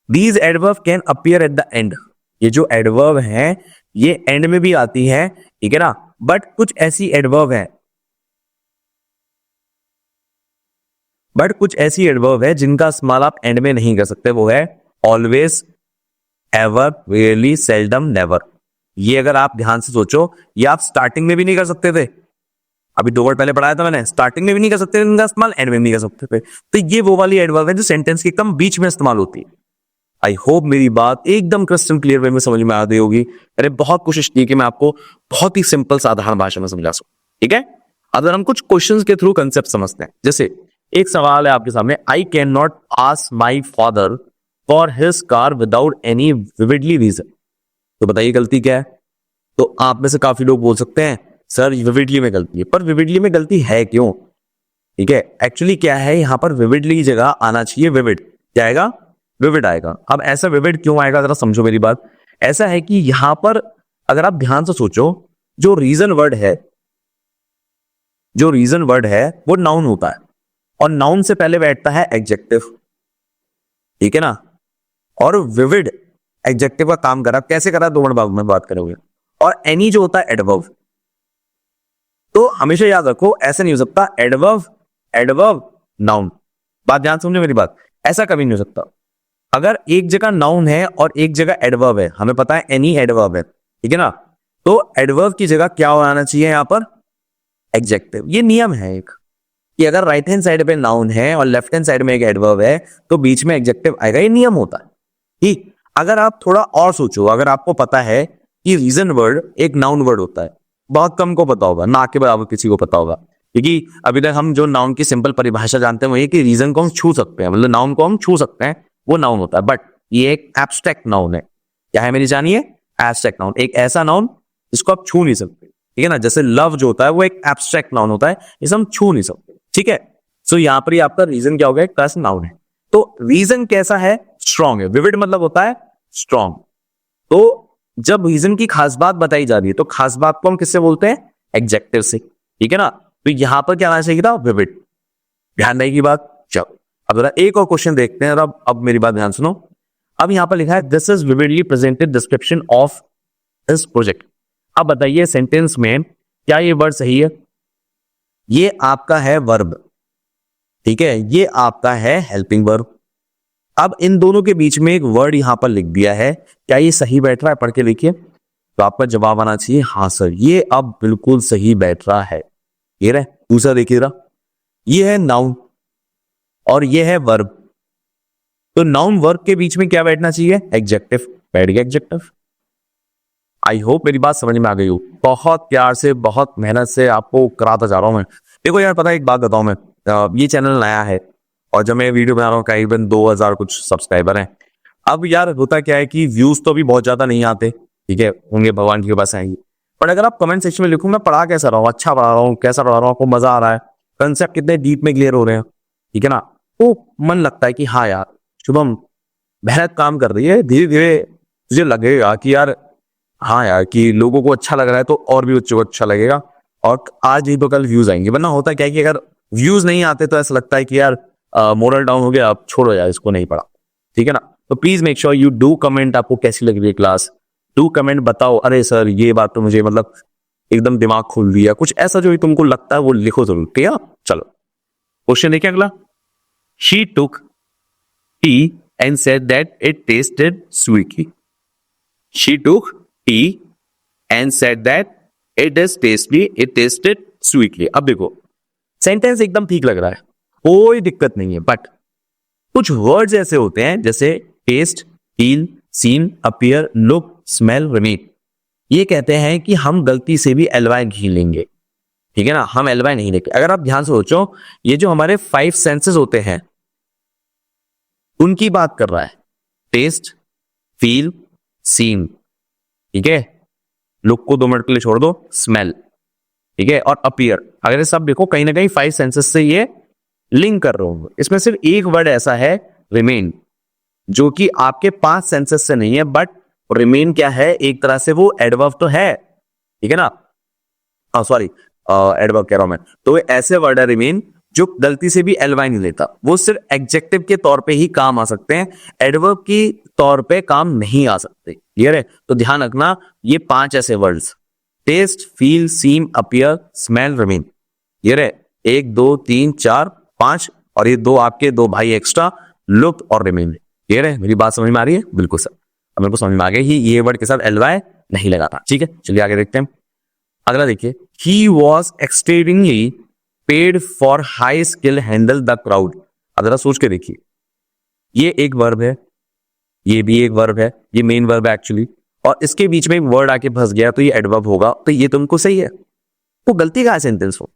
These adverb can appear at the end. ये जो एडवर्ब हैं ये एंड में भी आती है, ठीक है ना? बट कुछ ऐसी एडवर्ब है, जिनका इस्तेमाल आप एंड में नहीं कर सकते। वो है always, ever, rarely, seldom, never. ये अगर आप ध्यान से सोचो, ये आप स्टार्टिंग में भी नहीं कर सकते थे। अभी 2 वर्ड पहले पढ़ाया था मैंने, स्टार्टिंग में भी नहीं कर सकते थे इनका इस्तेमाल, एंड में भी नहीं कर सकते थे। तो ये वो वाली एडवर्ब है जो सेंटेंस के एकदम बीच में इस्तेमाल होती है। आई होप मेरी बात एकदम क्रिस्टल क्लियर वे में समझ में आ गई होगी। मैंने बहुत कोशिश की कि मैं आपको बहुत ही सिंपल साधारण भाषा में समझा सकूं। ठीक है? अगर हम कुछ क्वेश्चंस के थ्रू कंसेप्ट समझते हैं, जैसे एक सवाल है आपके सामने, I can not ask my father for his car without any vividly reason. तो बताइए गलती क्या है? तो आप में से काफी लोग बोल सकते हैं सर विविडली में गलती है, पर विविडली में गलती है क्यों? ठीक है, एक्चुअली क्या है, यहां पर विविडली की जगह आना चाहिए विविड। क्या आएगा? विविड आएगा। अब ऐसा विविड क्यों आएगा, जरा समझो मेरी बात। ऐसा है कि यहां पर अगर आप ध्यान से सोचो, जो रीजन वर्ड है, जो रीजन वर्ड है वो नाउन होता है, और नाउन से पहले बैठता है एडजेक्टिव। ठीक है ना? और विविड एडजेक्टिव का काम करा, कैसे करा 2 मिनट बाद में बात करोगे। और एनी जो होता है एडवर्ब। तो हमेशा याद रखो, ऐसे नहीं हो सकता एडवर्ब एडवर्ब नाउन। बात ध्यान समझो मेरी बात, ऐसा कभी नहीं हो सकता। अगर एक जगह नाउन है और एक जगह एडवर्ब है, हमें पता है एनी एडवर्ब है, ठीक है ना, तो एडवर्ब की जगह क्या आना चाहिए यहां पर? एडजेक्टिव। ये नियम है एक, कि अगर राइट हैंड साइड पे नाउन है और लेफ्ट हैंड साइड में एक एडवर्ब है तो बीच में एडजेक्टिव आएगा। ये नियम होता है। ठीक, अगर आप थोड़ा और सोचो, अगर आपको पता है कि रीजन वर्ड एक नाउन वर्ड होता है, बहुत कम को पता होगा, ना के बराबर किसी को पता होगा, क्योंकि अभी तक हम जो नाउन की सिंपल परिभाषा जानते हैं वो ये कि रीजन को हम छू सकते हैं, मतलब नाउन को हम छू सकते हैं, वो नाउन होता है। बट ये एक एब्स्ट्रैक्ट नाउन है। क्या है मेरी जानिए? एब्स्ट्रैक्ट नाउन, एक ऐसा नाउन जिसको आप छू नहीं सकते। ठीक है ना? जैसे लव जो होता है वो एक एब्स्ट्रैक्ट नाउन होता है, इसे हम छू नहीं सकते। ठीक है, सो यहां पर आपका रीजन क्या हो गया? एक तरह से नाउन है। तो रीजन कैसा है? स्ट्रॉन्ग है। विविड मतलब होता है स्ट्रॉन्ग। तो जब रीजन की खास बात बताई जा रही है तो खास बात को हम किससे बोलते हैं? एडजेक्टिव से। ठीक है ना? तो यहां पर क्या आना चाहिए था? विविड। ध्यान रहेगी बात। चलो अब जरा एक और क्वेश्चन देखते हैं। अब मेरी बात ध्यान सुनो। अब यहां पर लिखा है this is vividly presented description of this project. अब बताइए सेंटेंस में क्या ये वर्ड सही है? ये आपका है वर्ब, ठीक है, ये आपका है हेल्पिंग वर्ब। अब इन दोनों के बीच में एक वर्ड यहां पर लिख दिया है, क्या ये सही बैठ रहा है? पढ़ के लिखिए। तो आपका जवाब आना चाहिए हाँ सर, ये अब बिल्कुल सही बैठ रहा है। ये रहे। दूसरा देखिए जरा, ये है नाउन और ये है वर्ब। तो नाउन वर्ब के बीच में क्या बैठना चाहिए? एडजेक्टिव। बैठ गया एडजेक्टिव। आई होप मेरी बात समझ में आ गई हो। बहुत प्यार से, बहुत मेहनत से आपको कराता जा रहा हूं मैं। देखो यार, पता है एक बात बताऊं मैं, ये चैनल नया है और जब मैं वीडियो बना रहा हूँ करीबन 2000 कुछ सब्सक्राइबर हैं। अब यार होता क्या है कि व्यूज तो अभी बहुत ज्यादा नहीं आते, ठीक है, होंगे भगवान के पास आएंगे। पर अगर आप कमेंट सेक्शन में लिखो मैं पढ़ा कैसा रहा हूँ, अच्छा पढ़ा रहा हूँ, कैसा पढ़ा रहा हूँ, आपको मजा आ रहा है, कंसेप्ट कितने डीप में क्लियर हो रहे हैं, ठीक है ना, तो मन लगता है कि हाँ यार शुभम मेहनत काम कर रही है, धीरे धीरे तुझे लगेगा कि यार हाँ यार कि लोगों को अच्छा लग रहा है तो और भी बच्चों को अच्छा लगेगा और आज नहीं तो कल व्यूज आएंगे। वरना होता क्या है कि अगर व्यूज नहीं आते तो ऐसा लगता है कि यार मोरल डाउन हो गया, अब छोड़ो यार इसको नहीं पढ़ा। ठीक है ना? तो please make sure you do comment, आपको कैसी लग रही है क्लास, डू कमेंट, बताओ अरे सर ये बात तो मुझे मतलब एकदम दिमाग खोल दिया, कुछ ऐसा जो तुमको लगता है वो लिखो जरूर। ठीक है, चलो क्वेश्चन देखिए अगला। She took tea and said that it tasted sweetly. She took tea and said that it is tastily, it tasted sweetly. अब देखो सेंटेंस एकदम ठीक लग रहा है, कोई दिक्कत नहीं है, बट कुछ वर्ड्स ऐसे होते हैं जैसे taste, feel, seen, appear, look, smell, remain, ये कहते हैं कि हम गलती से भी एलवाई नहीं लेंगे। ठीक है ना? हम एलवाई नहीं लेंगे। अगर आप ध्यान से सोचो, ये जो हमारे 5 सेंसेस होते हैं उनकी बात कर रहा है। टेस्ट, फील, सीन, ठीक है, लुक को 2 मिनट के लिए छोड़ दो, स्मेल, ठीक है, और अपीयर। अगर ये सब देखो कहीं ना कहीं 5 सेंसेस से ये लिंक कर रहे होंगे। इसमें सिर्फ एक वर्ड ऐसा है रिमेन, जो कि आपके 5 सेंसेस से नहीं है, बट रिमेन क्या है, एक तरह से वो एडवर्ब तो है, ठीक है ना, सॉरी एडवर्ब कह रहा हूं मैं। तो ऐसे वर्ड है रिमेन जो गलती से भी एलवाई नहीं लेता, वो सिर्फ एडजेक्टिव के तौर पे ही काम आ सकते हैं, एडवर्ब की तौर पे काम नहीं आ सकते। क्लियर है? तो ध्यान रखना, ये 5 ऐसे वर्ड्स, टेस्ट, फील, सीम, अपीयर, स्मेल, रिमेन, क्लियर है? 1 2 3 4 5, और ये 2 आपके 2 भाई एक्स्ट्रा, लुक और रिमेन। क्लियर है? मेरी बात समझ में आ रही है? बिल्कुल सर, अब मेरे को समझ में आ गया कि ये वर्ड के साथ एलवाई नहीं लगा था। ठीक है, चलिए आगे देखते हैं। अगला देखिए, he was extremely paid for high skill handle the crowd. अब जरा सोच के देखिए, ये एक वर्ब है, ये भी एक वर्ब है, ये मेन वर्ब है एक्चुअली, और इसके बीच में एक वर्ड आके फंस गया तो ये एडवर्ब होगा, तो ये तुमको सही है। तो गलती कहां है सेंटेंस में?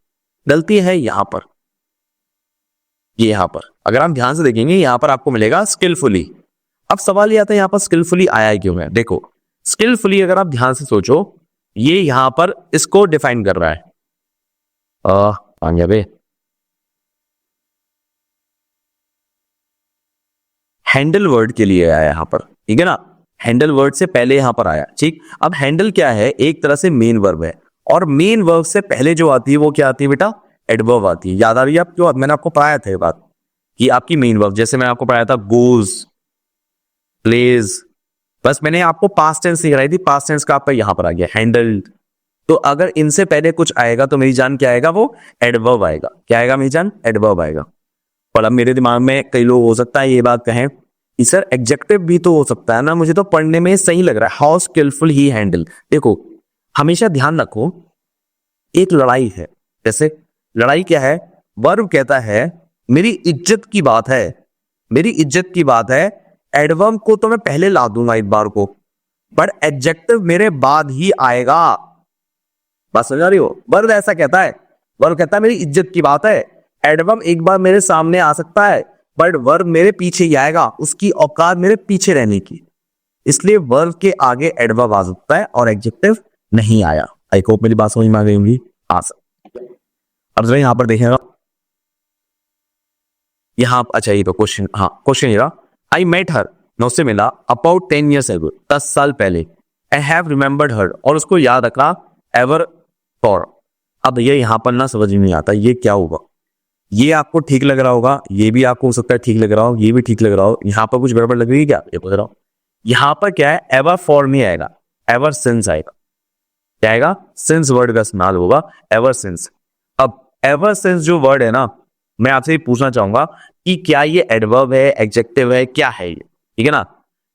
गलती है यहां पर, ये यहां पर अगर आप ध्यान से देखेंगे यहां पर आपको मिलेगा स्किलफुली। अब सवाल ये आता है यहां पर स्किलफुली आया है क्यों है? देखो स्किलफुली अगर आप ध्यान से सोचो, ये यहां पर इसको डिफाइन कर रहा है। आ गया बे, हैंडल वर्ड के लिए आया यहां पर, ठीक है ना, हैंडल वर्ड से पहले यहां पर आया, ठीक। अब हैंडल क्या है, एक तरह से मेन वर्ब है, और मेन वर्ब से पहले जो आती है वो क्या आती है बेटा, एडवर्ब आती है। याद आ रही है आपको, मैंने आपको पढ़ाया था ये बात कि आपकी मेन वर्ब, जैसे मैंने आपको पढ़ाया था गोज, प्लेज, बस मैंने आपको पास्ट टेंस सिखाई थी, पास्ट टेंस का आपका यहां पर आ गया हैंडल्ड। तो अगर इनसे पहले कुछ आएगा तो मेरी जान क्या आएगा, वो एडवर्ब आएगा। क्या आएगा मेरी जान, एडवर्ब आएगा। पर अब मेरे दिमाग में कई लोग हो सकता है ये बात कहें कि सर एडजेक्टिव भी तो हो सकता है ना, मुझे तो पढ़ने में सही लग रहा है, हाउ स्किलफुल ही हैंडल। देखो हमेशा ध्यान रखो, एक लड़ाई है, जैसे लड़ाई क्या है, वर्ब कहता है मेरी इज्जत की बात है, मेरी इज्जत की बात है, एडवर्ब को तो मैं पहले ला दूंगा एक बार को, पर एडजेक्टिव मेरे बाद ही आएगा। बात समझ रही हो, वर्ब ऐसा कहता है, वर्ब कहता है मेरी इज्जत की बात है, एडवर्ब एक बार मेरे सामने आ सकता है बट वर्ब मेरे पीछे ही आएगा, उसकी औकात मेरे पीछे रहने की, इसलिए वर्ब के आगे एडवर्ब आ सकता है और एडजेक्टिव नहीं आया। आई होप मेरी बात समझ में आ गई होंगी। आ सकता, अब जरा यहां पर देखेगा, यहां अच्छा ये तो क्वेश्चन, हाँ क्वेश्चन ये रहा, आई मेट हर, मैं उससे मिला अबाउट 10 years ago, 10 साल पहले, आई हैव रिमेंबर्ड हर, और उसको याद रखा एवर फॉर। अब ये यहां पर ना समझ में नहीं आता ये क्या होगा, ये आपको ठीक लग रहा होगा, ये भी आपको हो सकता है ठीक लग रहा हो, ये भी ठीक लग रहा हो, यहां पर कुछ गड़बड़ लग रही है क्या, ये पूछ रहा हूं। यहां पर क्या है, एवर फॉर नहीं आएगा, एवर सिंस आएगा। क्या आएगा, सिंस वर्ड का इस्तेमाल होगा, एवर सिंस। अब एवर सिंस जो वर्ड है ना, मैं आपसे ये पूछना चाहूंगा कि क्या ये एडवर्ब है, एडजेक्टिव है, क्या है ये, ठीक है ना।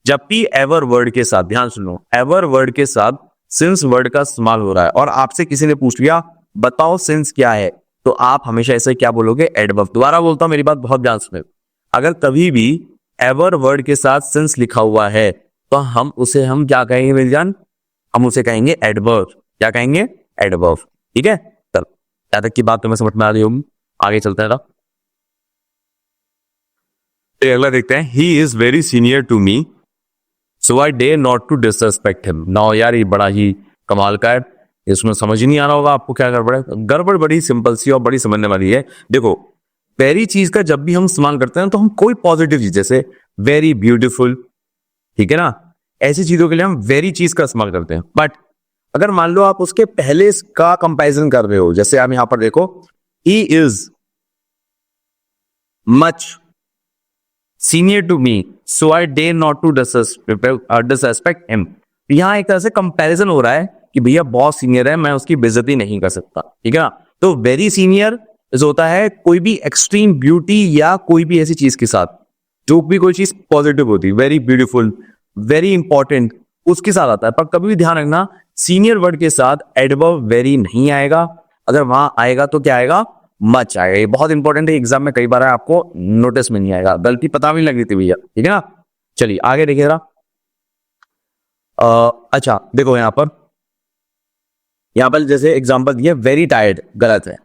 जब भी एवर वर्ड के साथ, ध्यान सुनो, एवर वर्ड के साथ सिंस वर्ड का इस्तेमाल हो रहा है और आपसे किसी ने पूछ लिया बताओ सिंस क्या है, तो आप हमेशा ऐसे क्या बोलोगे, एडवर्ब। दोबारा बोलता हूं, मेरी बात बहुत ध्यान सुने, अगर कभी भी एवर वर्ड के साथ सिंस लिखा हुआ है तो हम क्या कहेंगे मेरी जान, हम उसे कहेंगे एडवर्ब। क्या कहेंगे, एडवर्ब, ठीक है। चल यहां तक की बात तुम्हें समझ में आ रही होगी, आगे चलते हैं। अगला देखते हैं, he is very senior to me so I dare not to disrespect him. Now यार ये बड़ा ही कमाल का है, इसमें समझ ही नहीं आ रहा होगा आपको क्या गड़बड़ है। गड़बड़ बड़ी सिंपल सी और बड़ी समझने वाली है। देखो वेरी चीज का जब भी हम इस्तेमाल करते हैं तो हम कोई पॉजिटिव चीज, जैसे वेरी ब्यूटीफुल, ठीक है ना, ऐसी चीजों के लिए हम वेरी चीज का इस्तेमाल करते हैं। बट अगर मान लो आप उसके पहले का कंपैरिजन कर रहे हो, जैसे आप यहां पर देखो, he is much senior to me so I dare not to disrespect him. यहां एक तरह से कंपैरिजन हो रहा है कि भैया बहुत सीनियर है, मैं उसकी बेइज्जती नहीं कर सकता, ठीक है ना। तो वेरी सीनियर होता है कोई भी एक्सट्रीम ब्यूटी या कोई भी ऐसी चीज के साथ, जो भी कोई चीज पॉजिटिव होती है, वेरी ब्यूटीफुल, वेरी इंपॉर्टेंट, उसके साथ आता है। पर कभी भी ध्यान रखना, सीनियर वर्ड के साथ एडवर्ब वेरी नहीं आएगा, अगर वहां आएगा तो क्या आएगा, मच आएगा। ये बहुत इंपॉर्टेंट है, एग्जाम में कई बार आपको नोटिस में नहीं आएगा, गलती पता भी नहीं लग रही थी भैया, ठीक है ना। चलिए आगे देखिए जरा। अच्छा देखो यहां पर जैसे एग्जांपल दिया, वेरी टायर्ड गलत है,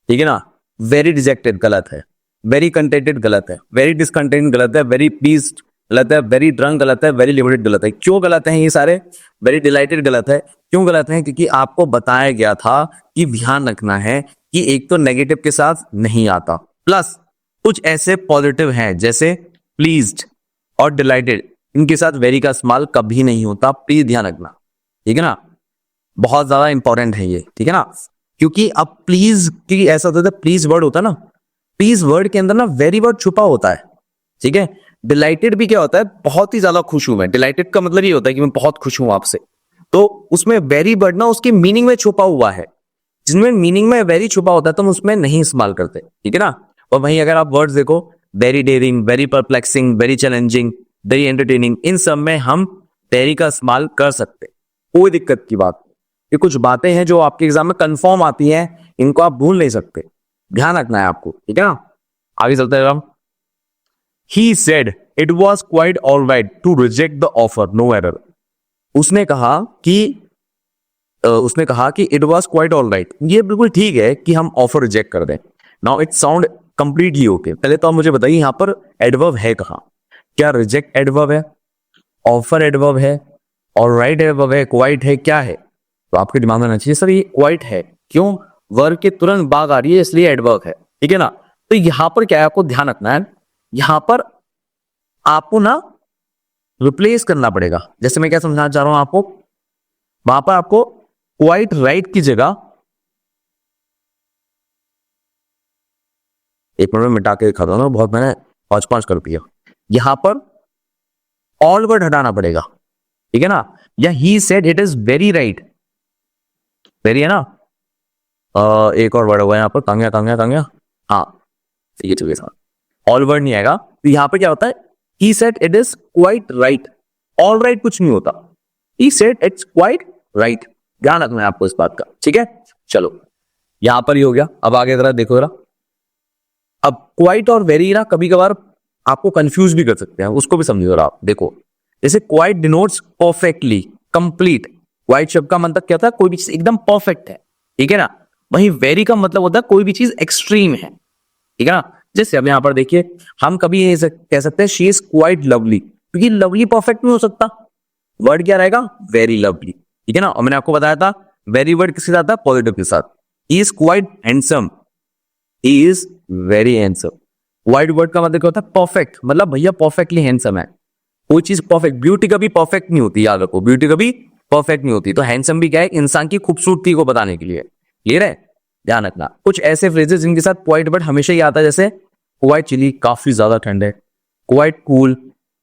ठीक है ना, वेरी डिजेक्टेड गलत है, वेरी कंटेंटेड गलत है, वेरी डिसकंटेंट गलत है, वेरी प्लीज्ड गलत है, वेरी ड्रंक गलत है, वेरी लिमिटेड गलत है। क्यों गलत है ये सारे, वेरी डिलाइटेड गलत है, क्यों गलत है, क्योंकि आपको बताया गया था कि ध्यान रखना है कि एक तो नेगेटिव के साथ नहीं आता, प्लस कुछ ऐसे पॉजिटिव हैं जैसे प्लीज्ड और डिलाइटेड, इनके साथ वेरी का इस्तेमाल कभी नहीं होता, प्लीज ध्यान रखना, ठीक है ना, बहुत ज्यादा इंपॉर्टेंट है ये, ठीक है ना। क्योंकि अब प्लीज की ऐसा होता है, प्लीज वर्ड होता है ना, प्लीज वर्ड के अंदर ना वेरी वर्ड छुपा होता है, ठीक है। डिलाइटेड भी क्या होता है, बहुत ही ज्यादा खुश हूं मैं, डिलाइटेड का मतलब ये होता है कि मैं बहुत खुश हूं आपसे, तो उसमें वेरी वर्ड ना उसकी मीनिंग में छुपा हुआ है, जिनमें मीनिंग में वेरी छुपा होता है तो हम उसमें नहीं इस्तेमाल करते, ठीक है ना। और वहीं अगर आप वर्ड्स देखो, very daring, very perplexing, very challenging, very entertaining, इन सब में हम वेरी का इस्तेमाल कर सकते, कोई दिक्कत की बात। ये कुछ बातें हैं जो आपके एग्जाम में कंफर्म आती हैं, इनको आप भूल नहीं सकते, ध्यान रखना है आपको, ठीक है ना। आगे चलते हैं हम। He said it was quite all right to reject the offer, no error. उसने कहा कि it was quite all right, ये बिल्कुल ठीक है कि हम ऑफर रिजेक्ट कर दें। Now it sound completely okay. पहले तो आप मुझे बताइए यहां पर एडवर्ब है कहां, क्या रिजेक्ट एडवर्ब है, ऑफर एडवर्ब है, ऑल राइट एडवर्ब है, क्वाइट है, क्या है, तो आपके दिमाग में आना चाहिए सर ये क्वाइट है, क्यों, वर्ब के तुरंत बाद आ रही है इसलिए एडवर्ब है, ठीक है ना। तो यहां पर क्या है आपको ध्यान रखना है, यहां पर आपको ना रिप्लेस करना पड़ेगा। जैसे मैं क्या समझाना चाह रहा हूं आपको, वहां पर आपको क्वाइट राइट की जगह, एक मिनट में मिटा के दिखा दो ना, बहुत मैंने पांच पांच कर दिया, यहां पर ऑल वर्ड हटाना पड़ेगा, ठीक है ना। या he said it is very right, very है ना, एक और वर्ड हुआ यहाँ पर, कांग्या कांग्या कांग्या, हाँ ये चलिए सर ऑल वर्ड नहीं आएगा। तो यहाँ पे क्या होता है, he said it is quite right, all right कुछ नहीं होता, he said it's quite right, ध्यान रखना है आपको इस बात का, ठीक है। चलो यहां पर ही हो गया, अब आगे जरा देखो जरा, अब क्वाइट और वेरी ना कभी कभार आपको कंफ्यूज भी कर सकते हैं, उसको भी समझो जरा आप। देखो जैसे quite denotes perfectly, complete, quite शब्द का मतलब क्या होता है, कोई भी चीज एकदम परफेक्ट है, ठीक है ना। वहीं वेरी का मतलब होता है कोई भी चीज एक्सट्रीम है, ठीक है ना। जैसे अब यहां पर देखिए, हम कभी ये कह सकते हैं शी इज क्वाइट लवली, क्योंकि लवली परफेक्ट नहीं हो सकता, वर्ड क्या रहेगा, वेरी लवली, ठीक है ना। और मैंने आपको बताया था वेरी वर्ड किसके साथ था, पॉजिटिव के साथ। He is quite handsome, he is very handsome, wide word का मतलब क्या होता है, परफेक्ट, मतलब भैया परफेक्टली हैंडसम है, कोई चीज परफेक्ट, ब्यूटी कभी परफेक्ट नहीं होती, याद रखो ब्यूटी कभी परफेक्ट नहीं होती। तो हैंडसम भी क्या है, इंसान की खूबसूरती को बताने के लिए, क्लियर है, ध्यान रखना। कुछ ऐसे फ्रेजेस जिनके साथ क्वाइट वर्ड हमेशा ही आता है, जैसे क्वाइट चिली, काफी ज्यादा ठंड है, quite cool,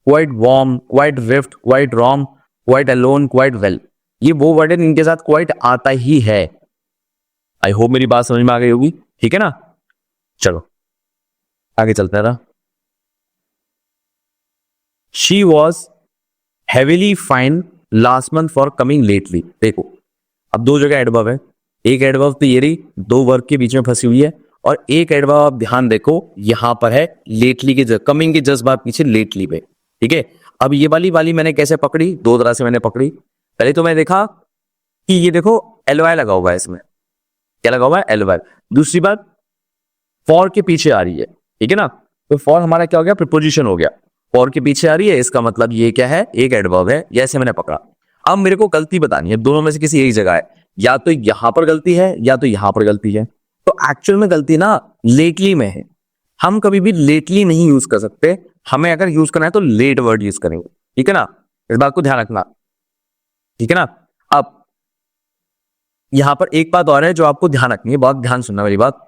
quite warm, quite rift, quite ROM, quite alone, quite well, ये वो वर्ड है इनके साथ क्वाइट आता ही है। आई होप मेरी बात समझ में आ गई होगी, ठीक है ना। चलो आगे चलते रहा। She was heavily fine last month for coming lately, देखो अब दो जगह एडवर्ब है, एक एडवर्ब तो ये रही दो वर्ब के बीच में फंसी हुई है, और एक एडवर्ब आप ध्यान देखो यहां पर है लेटली के जगह, कमिंग के जस्ट बाद पीछे लेटली पे, ठीक है। अब ये वाली मैंने कैसे पकड़ी, दो तरह से मैंने पकड़ी। पहले तो मैं देखा कि ये देखो एलवाई लगा हुआ है, इसमें क्या लगा हुआ है, एलवाई। दूसरी बात फॉर के पीछे आ रही है, ठीक है ना, तो फॉर हमारा क्या हो गया, प्रीपोजिशन हो गया, फॉर के पीछे आ रही है, इसका मतलब ये क्या है, एक एडवर्ब है, जैसे मैंने पकड़ा। अब मेरे को गलती बतानी है, दोनों में से किसी एक जगह है, या तो यहां पर गलती है या तो यहां पर गलती है। तो एक्चुअल में गलती ना लेटली में है, हम कभी भी लेटली नहीं यूज कर सकते, हमें अगर यूज करना है तो लेट वर्ड यूज करेंगे, ठीक है ना, इस बात को ध्यान रखना, ठीक है ना। अब यहां पर एक बात और है जो आपको ध्यान रखनी है, बहुत ध्यान सुनना मेरी बात।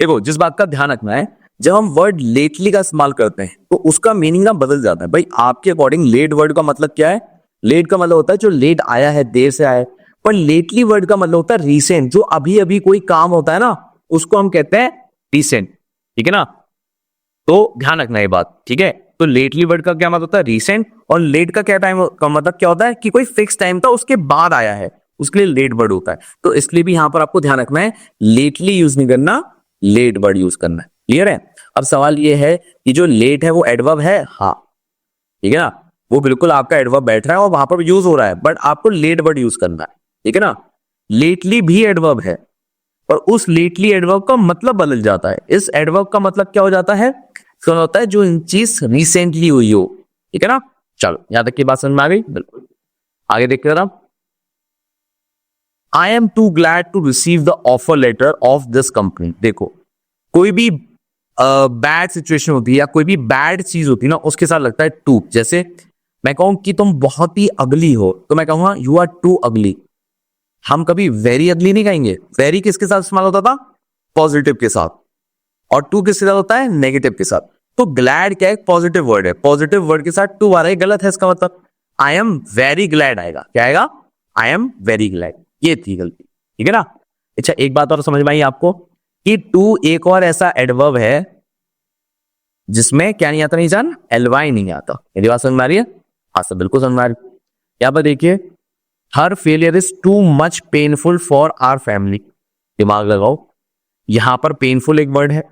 देखो जिस बात का ध्यान रखना है, जब हम वर्ड लेटली का इस्तेमाल करते हैं तो उसका मीनिंग ना बदल जाता है। भाई आपके अकॉर्डिंग लेट वर्ड का मतलब क्या है, लेट का मतलब होता है जो लेट आया है, देर से आया है, पर लेटली वर्ड का मतलब होता है रिसेंट, जो अभी अभी कोई काम होता है ना उसको हम कहते हैं रिसेंट, ठीक है ना। तो ध्यान रखना ये बात, ठीक है। तो लेटली वर्ड का क्या मतलब होता है, रिसेंट, और लेट का क्या टाइम का मतलब क्या होता है कि कोई फिक्स टाइम था उसके बाद आया है, उसके लिए लेट वर्ड होता है। तो इसलिए भी यहां पर आपको ध्यान रखना है, लेटली यूज नहीं करना, लेट वर्ड यूज करना है, क्लियर है। अब सवाल ये है कि जो लेट है वो एडवर्ब है, हाँ ठीक है ना, वो बिल्कुल आपका एडवर्ब बैठ रहा है और वहां पर यूज हो रहा है, बट आपको लेट वर्ड यूज करना है, ठीक है ना। लेटली भी एडवर्ब है, और उस लेटली एडवर्ब का मतलब बदल जाता है। इस एडवर्ब का मतलब क्या हो जाता है, इसका होता है जो चीज रिसेंटली हुई हो, ठीक है ना। चलो यहां तक की बात समझ में आ गई, बिल्कुल आगे देखते जरा। I am too glad to receive the offer letter of this company, देखो कोई भी बैड सिचुएशन होती है या कोई भी बैड चीज होती है ना, उसके साथ लगता है टू। जैसे मैं कहूं कि तुम बहुत ही अगली हो, तो मैं कहूंगा यू आर टू अगली। हम कभी वेरी अगली नहीं कहेंगे, वेरी किसके साथ इस्तेमाल होता था, पॉजिटिव के साथ, और टू किसके साथ होता है, नेगेटिव के साथ। तो ग्लैड क्या है, पॉजिटिव वर्ड है, पॉजिटिव वर्ड के साथ टू आ रहा है, गलत है इसका मतलब। आई एम वेरी ग्लैड आएगा, क्या आएगा, आई एम वेरी ग्लैड, ये थी गलती, ठीक है ना। अच्छा एक बात और समझ में आई आपको कि टू एक और ऐसा एडवर्ब है जिसमें क्या नहीं आता, नहीं जान, एलवाई नहीं आता। मेरी बात समझ में आ रही है, हाँ सब बिल्कुल समझ में आ रही है। यहाँ पर देखिए, हर failure is too much painful for our family, दिमाग लगाओ, यहां पर पेनफुल एक वर्ड है,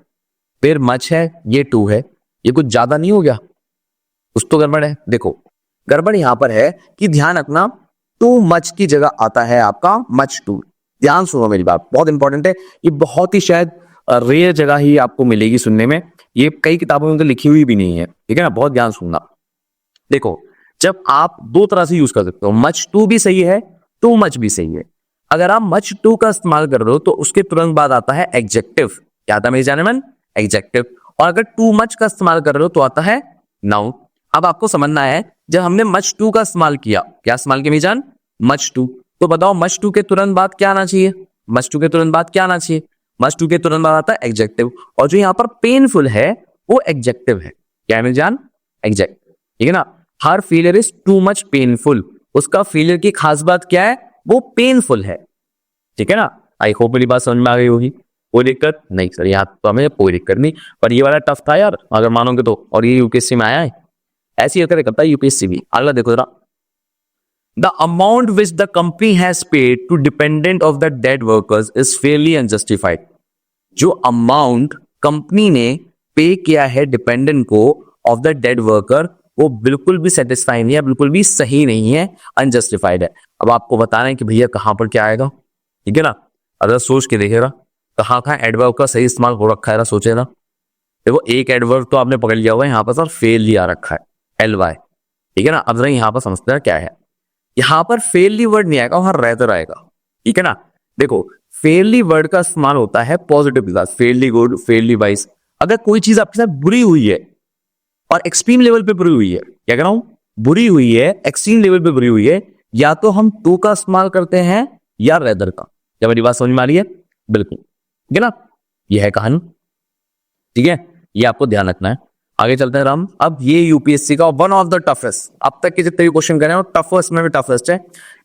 फिर मच है, ये टू है, ये कुछ ज्यादा नहीं हो गया, कुछ तो गड़बड़ है। देखो गड़बड़ यहां पर है कि ध्यान रखना, टू मच की जगह आता है आपका मच टू। ध्यान सुनो मेरी बात, बहुत इंपॉर्टेंट है, ये बहुत ही शायद रेयर जगह ही आपको मिलेगी सुनने में, ये कई किताबों में तो लिखी हुई भी नहीं है, ठीक है ना, बहुत ध्यान सुनना। देखो जब आप दो तरह से यूज कर सकते हो, मच टू भी सही है, टू मच भी सही है। अगर आप मच टू का इस्तेमाल कर रहे हो तो उसके तुरंत बाद आता है एडजेक्टिव। क्या आता है मेरे जाने मन? एडजेक्टिव। और अगर टू मच का इस्तेमाल कर रहे हो तो आता है नाउन। अब आपको समझना है, जब हमने मच टू का इस्तेमाल किया, क्या इस्तेमाल किया मीजान? Much to. तो बताओ मच टू के तुरंत बाद क्या आना चाहिए? मच टू के तुरंत बाद क्या आना चाहिए? मच टू के तुरंत बाद आता है एडजेक्टिव। और जो यहां पर पेनफुल है वो एडजेक्टिव है। क्या है मेरे जान? एडजेक्टिव। ठीक है ना? हर failure is too much painful. उसका फेलियर की खास बात क्या है? वो पेनफुल है। ठीक है ना? आई होप मेरी बात समझ में आ गई होगी। कोई दिक्कत नहीं सर, यहाँ तो हमें कोई दिक्कत नहीं, पर ये वाला टफ था यार अगर मानोगे तो। और ये यूपीएससी में आया है, ऐसी हरकतें करता है यूपीएससी भी। अगला देखो जरा, the amount which the company has paid to dependent of the dead workers is fairly unjustified. जो अमाउंट कंपनी ने पे किया है डिपेंडेंट को ऑफ द डेड वर्कर, वो बिल्कुल भी सेटिस्फाई नहीं है, बिल्कुल भी सही नहीं है, अनजस्टिफाइड है। अब आपको बताना है कि भैया कहां पर क्या आएगा। ठीक है ना? अगर सोच के देखेगा कहाँ कहाँ एडवर्ब का सही इस्तेमाल हो रखा है, सोचेगा। देखो एक एडवर्ब तो आपने पकड़ लिया हुआ है, यहाँ पर सर फेल आ रखा है, LY। ठीक है ना? अब जरा यहाँ पर समझते हैं क्या है। यहाँ पर फेयरली वर्ड नहीं आएगा, वहां रेदर आएगा। ठीक है ना? देखो फेयरली वर्ड का इस्तेमाल होता है पॉजिटिव के साथ, फेयरली गुड, फेयरली वाइस। अगर कोई चीज आपके साथ बुरी हुई है और एक्सट्रीम लेवल पे बुरी हुई है, क्या कह रहा हूं? बुरी हुई है, एक्सट्रीम लेवल पे बुरी हुई है, या तो हम टू का इस्तेमाल करते हैं या रेदर का। क्या मेरी बात समझ में आ रही है? बिल्कुल। ठीक है ना? यह है कहानी। ठीक है, ये आपको ध्यान रखना है। आगे चलते हैं राम। अब ये यूपीएससी का वन ऑफ द टफेस्ट, अब तक के जितने भी क्वेश्चन करे हैं टफेस्ट में भी टफेस्ट है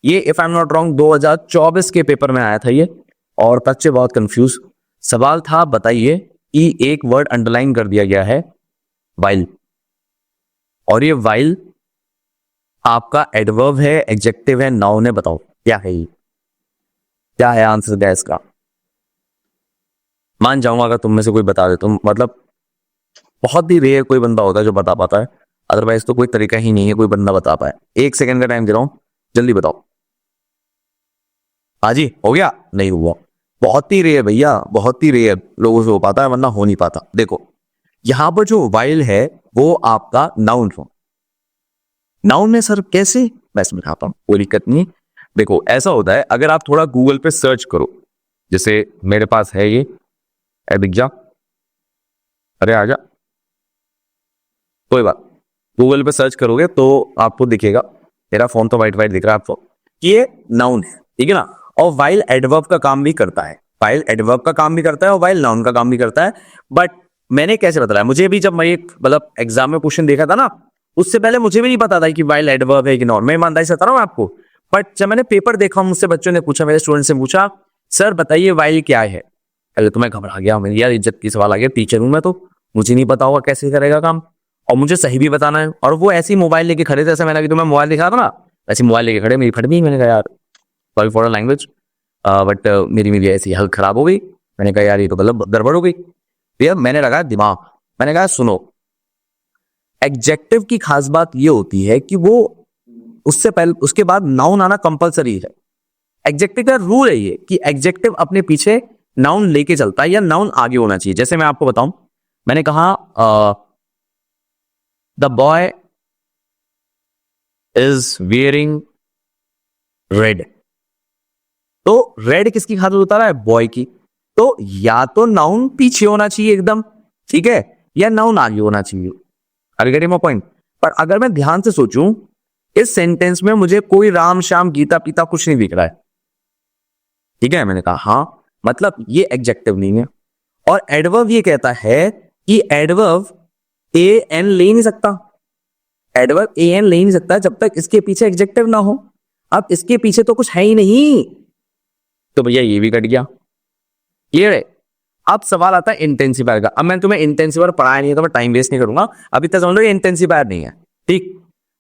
ये। If I am not wrong 2024 के पेपर में आया था ये, और बच्चे बहुत कंफ्यूज। सवाल था, बताइए कि एक वर्ड अंडरलाइन कर दिया गया है, वाइल, और ये वाइल आपका एडवर्ब है, एडजेक्टिव है, नाउन है। बताओ क्या है ये? क्या है आंसर गैस का? मान जाऊंगा अगर तुम में से कोई बता दे। तुम मतलब बहुत ही रेयर कोई बंदा होता है जो बता पाता है, अदरवाइज तो कोई तरीका ही नहीं है कोई बंदा बता पाए। 1 सेकंड का टाइम दे रहा हूं, जल्दी बताओ। हाँ जी, हो गया? नहीं हुआ। बहुत ही रेयर भैया, बहुत ही रेयर लोगों से हो पाता है, वरना हो नहीं पाता। देखो यहां पर जो वाइल है वो आपका नाउन हो। नाउन में सर कैसे? मैं इसमें बताता हूं, कोई दिक्कत नहीं। देखो ऐसा होता है, अगर आप थोड़ा गूगल पे सर्च करो, जैसे मेरे पास है ये, दिख जा, अरे आजा, कोई बात, गूगल पे सर्च करोगे तो आपको दिखेगा। मेरा फोन तो वाइट वाइट दिख रहा है आपको कि ये नाउन है। ठीक है ना? और वाइल एडवर्ब का काम भी करता है, वाइल एडवर्ब का काम भी करता है और वाइल नाउन का काम भी करता है। बट मैंने कैसे बताया, मुझे भी जब मैं मतलब एग्जाम में क्वेश्चन देखा था ना, उससे पहले मुझे भी नहीं पता था कि वाइल एडवर्ब है कि नाउन। मैं ईमानदारी से बता रहा हूं आपको। बट जब मैंने पेपर देखा, मुझसे बच्चों ने पूछा, मेरे स्टूडेंट से पूछा, सर बताइए वाइल क्या है। पहले तो मैं घबरा गया, मेरी यार इज्जत की सवाल आ गया, टीचर हूं मैं, तो मुझे नहीं पता होगा कैसे करेगा काम, और मुझे सही भी बताना है। और वो ऐसी मोबाइल लेके खड़े थे, ऐसे मैंने अभी तुम्हें मोबाइल दिखा था ना, ऐसी मोबाइल लेके खड़े, मेरी फट गई। मैंने कहा यार sorry for the language, but मेरी ऐसी हालत खराब हो गई। मैंने कहा यार ये तो मतलब गड़बड़ हो गई। भैया मैंने लगाया दिमाग, मैंने कहा सुनो, एडजेक्टिव की खास बात ये होती है कि वो उससे पहले उसके बाद नाउन आना कंपलसरी है। एडजेक्टिव का रूल है ये कि एडजेक्टिव अपने पीछे नाउन लेके चलता है या नाउन आगे होना चाहिए। जैसे मैं आपको बताऊं, मैंने कहा the boy is wearing red, तो रेड किसकी खातिर उतारा रहा है? बॉय की। तो या तो नाउन पीछे होना चाहिए एकदम, ठीक है, या नाउन आगे होना चाहिए। Are getting my point? पर अगर मैं ध्यान से सोचूं, इस सेंटेंस में मुझे कोई राम श्याम गीता पीता कुछ नहीं दिख रहा है। ठीक है, मैंने कहा हाँ, मतलब ये एडजेक्टिव नहीं है। और एडवर्ब ये कहता है कि एडवर्ब एन ले नहीं सकता, एडवर्ब एन ले नहीं सकता जब तक इसके पीछे एडजेक्टिव ना हो। अब इसके पीछे तो कुछ है ही नहीं, तो भैया ये भी कट गया। क्लियर है? अब सवाल आता है इंटेंसिफायर का। अब मैंने तुम्हें इंटेंसिफायर पढ़ाया नहीं है तो मैं टाइम वेस्ट नहीं करूंगा, अभी तक समझ लो ये इंटेंसिफायर नहीं है। ठीक